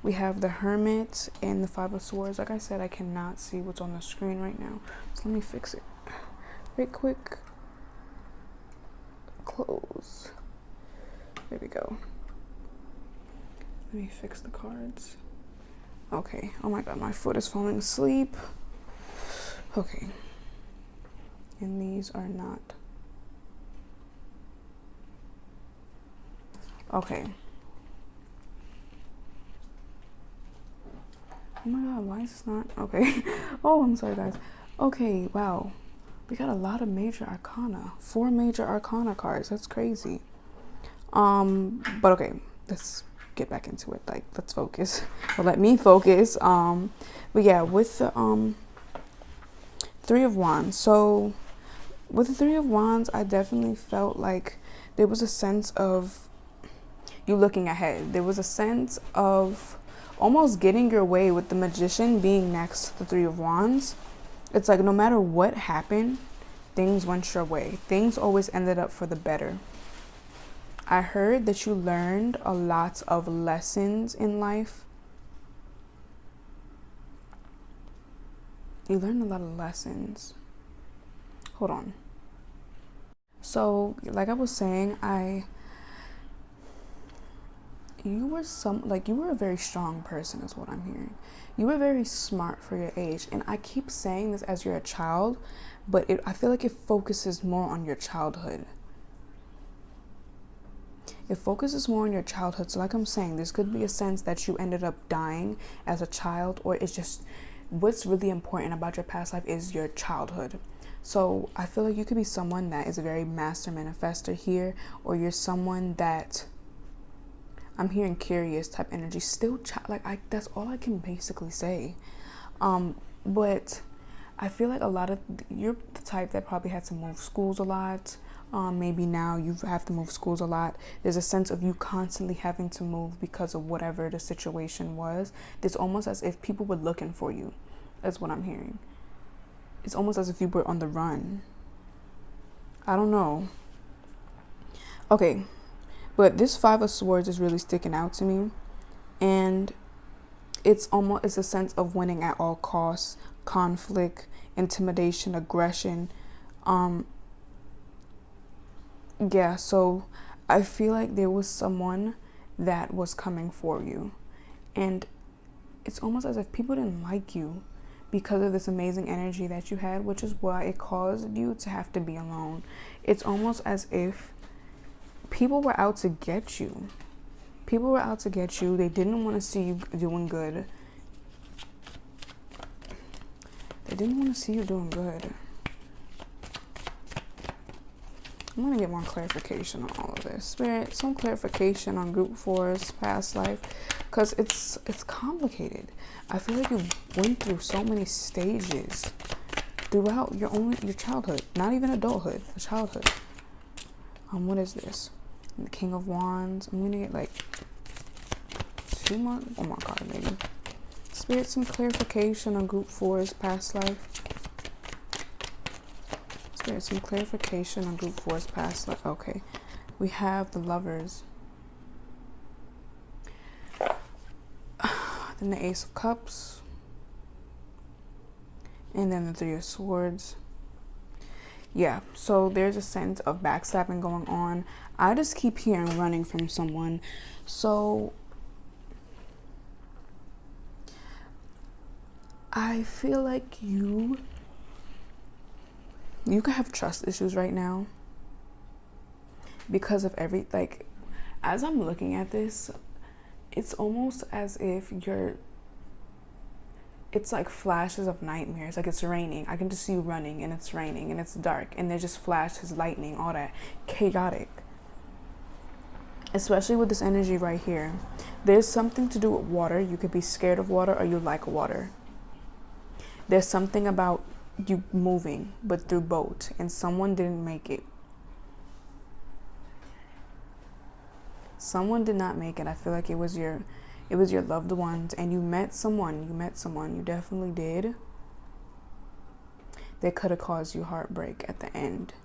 we have the Hermit and the Five of Swords. Like I said, I cannot see what's on the screen right now, so let me fix it right quick. Close. There we go. Let me fix the cards. Okay. Oh my god, my foot is falling asleep. Okay. And these are not. Okay. Oh my god, why is this not? Okay. Oh, I'm sorry, guys. Okay, wow. We got a lot of major arcana. 4 major arcana cards. That's crazy. But okay, let's get back into it. Like, let's focus. Well, let me focus. But yeah, with the Three of Wands. So with the Three of Wands, I definitely felt like there was a sense of you looking ahead. There was a sense of almost getting your way with the Magician being next to the Three of Wands. It's like no matter what happened, things went your way. Things always ended up for the better. I heard that you learned a lot of lessons in life. You learned a lot of lessons. Hold on. So, like I was saying, you were a very strong person is what I'm hearing. You were very smart for your age. And I keep saying this as you're a child, but I feel like it focuses more on your childhood. It focuses more on your childhood. So like I'm saying, this could be a sense that you ended up dying as a child, or it's just what's really important about your past life is your childhood. So I feel like you could be someone that is a very master manifester here, or you're someone that I'm hearing curious type energy, still that's all I can basically say. But I feel like you're the type that probably had to move schools a lot. Maybe now you have to move schools a lot. There's a sense of you constantly having to move because of whatever the situation was. It's almost as if people were looking for you. That's what I'm hearing. It's almost as if you were on the run. I don't know. Okay. But this Five of Swords is really sticking out to me. And it's a sense of winning at all costs, conflict, intimidation, aggression. Yeah, so I feel like there was someone that was coming for you. And it's almost as if people didn't like you because of this amazing energy that you had, which is why it caused you to have to be alone. It's almost as if people were out to get you. People were out to get you. They didn't want to see you doing good. They didn't want to see you doing good. I'm going to get more clarification on all of this. Spirit, some clarification on group 4's past life, because it's complicated. I feel like you went through so many stages throughout your childhood, not even adulthood, the childhood. What is this? The King of Wands. I'm going to get like 2 months. Oh my god, maybe. Spirit, some clarification on group 4's past life. Some clarification on group 4's past life. Okay, we have the Lovers, then the Ace of Cups, and then the Three of Swords. Yeah, so there's a sense of backstabbing going on. I just keep hearing running from someone. So I feel like you could have trust issues right now because of as I'm looking at this, it's almost as if it's like flashes of nightmares. Like it's raining. I can just see you running and it's raining and it's dark and there's just flashes, lightning, all that. Chaotic. Especially with this energy right here. There's something to do with water. You could be scared of water or you like water. There's something about you moving, but through boat, and someone didn't make it. Someone did not make it. I feel like it was your loved ones, and you met someone. You definitely did. That could have caused you heartbreak at the end,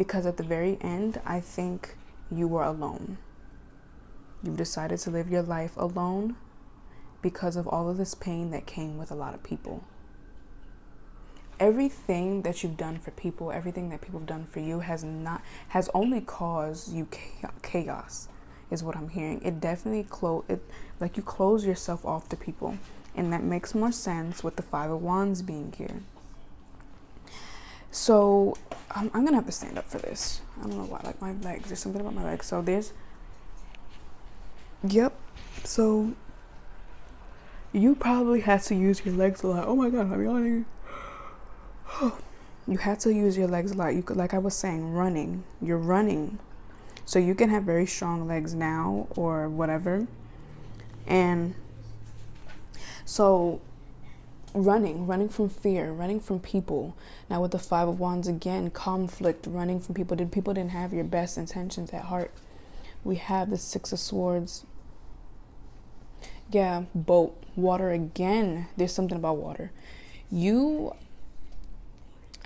because at the very end, I think you were alone. You've decided to live your life alone because of all of this pain that came with a lot of people. Everything that you've done for people, everything that people have done for you has only caused you chaos, is what I'm hearing. It definitely like you close yourself off to people, and that makes more sense with the Five of Wands being here. So I'm gonna have to stand up for this. I don't know why, like my legs. There's something about my legs. So So you probably had to use your legs a lot. Oh my God, I'm yawning. You had to use your legs a lot. You could, like I was saying, running. You're running. So you can have very strong legs now or whatever. And so running from fear, running from people. Now with the Five of Wands again, conflict, running from people. People didn't have your best intentions at heart. We have the Six of Swords. Yeah, boat, water again. There's something about water. You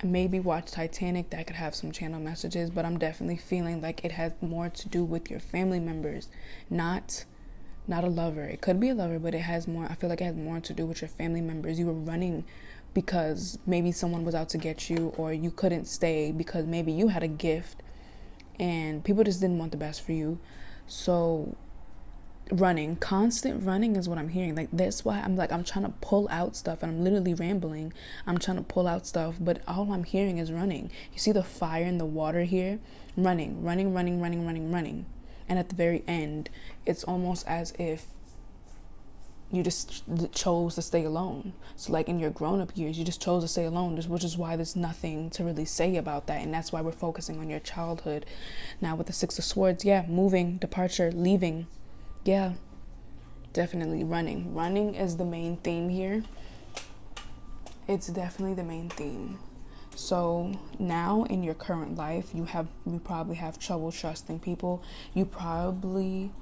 maybe watch Titanic, that could have some channel messages, but I'm definitely feeling like it has more to do with your family members, not a lover. It could be a lover, but it has more, I feel like it has more to do with your family members. You were running because maybe someone was out to get you, or you couldn't stay because maybe you had a gift and people just didn't want the best for you. So running, constant running is what I'm hearing. Like that's why I'm trying to pull out stuff, and I'm literally rambling. I'm trying to pull out stuff, but all I'm hearing is running. You see the fire in the water here? Running. And at the very end, it's almost as if you just chose to stay alone. So like in your grown-up years, you just chose to stay alone, which is why there's nothing to really say about that. And that's why we're focusing on your childhood. Now with the Six of Swords, yeah, moving, departure, leaving. Yeah, definitely running. Running is the main theme here. It's definitely the main theme. So now in your current life, you probably have trouble trusting people. You probably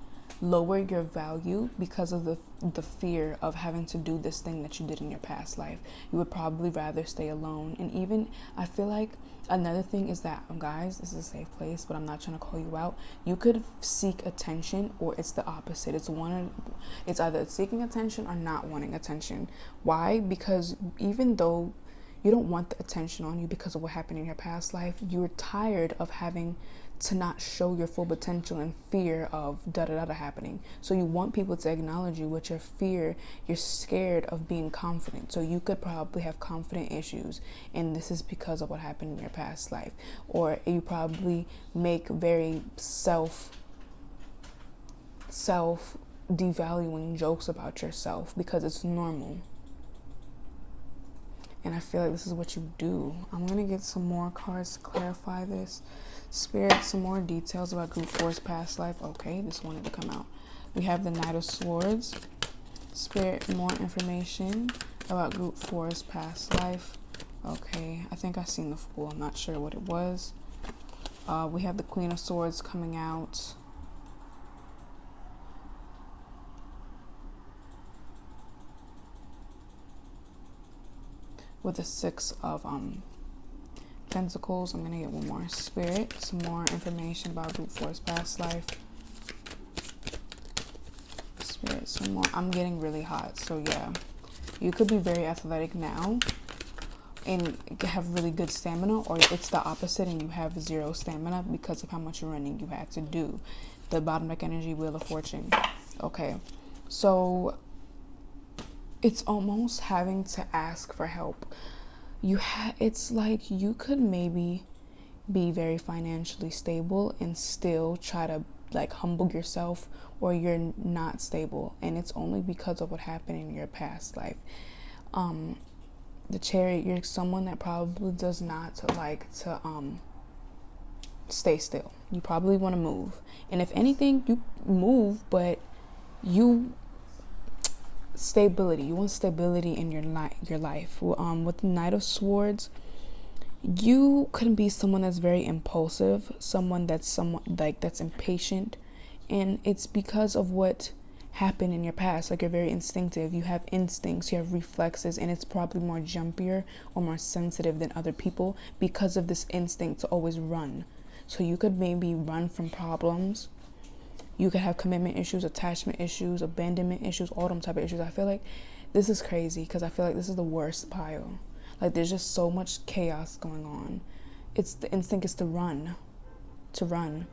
lower your value because of the fear of having to do this thing that you did in your past life. You would probably rather stay alone. And even, I feel like another thing is that, guys, this is a safe place, but I'm not trying to call you out. You could seek attention, or it's the opposite. It's either seeking attention or not wanting attention. Why? Because even though you don't want the attention on you because of what happened in your past life, you're tired of having to not show your full potential and fear of da-da-da-da happening. So you want people to acknowledge you, with your fear, you're scared of being confident. So you could probably have confident issues, and this is because of what happened in your past life. Or you probably make very self devaluing jokes about yourself because it's normal. And I feel like this is what you do. I'm going to get some more cards to clarify this. Spirit, some more details about Group 4's past life. Okay, this wanted to come out. We have the Knight of Swords. Spirit, more information about Group 4's past life. Okay, I think I seen the Fool. I'm not sure what it was. We have the Queen of Swords coming out. With the Six of Pentacles. I'm gonna get one more. Spirit, some more information about Group 4's past life. Spirit, some more. I'm getting really hot, so yeah. You could be very athletic now and have really good stamina, or it's the opposite and you have zero stamina because of how much running you had to do. The bottom deck energy, Wheel of Fortune. Okay, so it's almost having to ask for help. It's like you could maybe be very financially stable and still try to like humble yourself, or you're not stable, and it's only because of what happened in your past life. The Chariot, you're someone that probably does not like to stay still. You probably want to move, and if anything, you move, but you stability. You want stability in your life. With the Knight of Swords, you could be someone that's very impulsive, someone that's impatient, and it's because of what happened in your past. Like, you're very instinctive. You have instincts, you have reflexes, and it's probably more jumpier or more sensitive than other people because of this instinct to always run. So you could maybe run from problems. You could have commitment issues, attachment issues, abandonment issues, all them type of issues. I feel like this is crazy because I feel like this is the worst pile. Like there's just so much chaos going on. It's the instinct is to run. To run.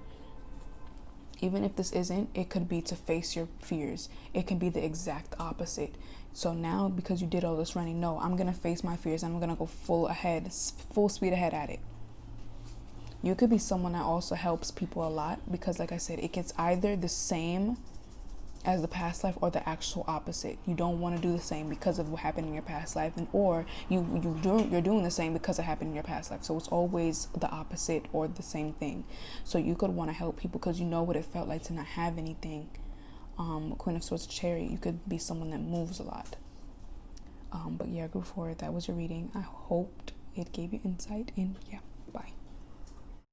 Even if this isn't, it could be to face your fears. It can be the exact opposite. So now, because you did all this running, no, I'm going to face my fears and I'm going to go full speed ahead at it. You could be someone that also helps people a lot because, like I said, it gets either the same as the past life or the actual opposite. You don't want to do the same because of what happened in your past life, or you're doing the same because it happened in your past life. So it's always the opposite or the same thing. So you could want to help people because you know what it felt like to not have anything. Queen of Swords, Chariot, you could be someone that moves a lot. But yeah, go for it. That was your reading. I hoped it gave you insight, and yeah.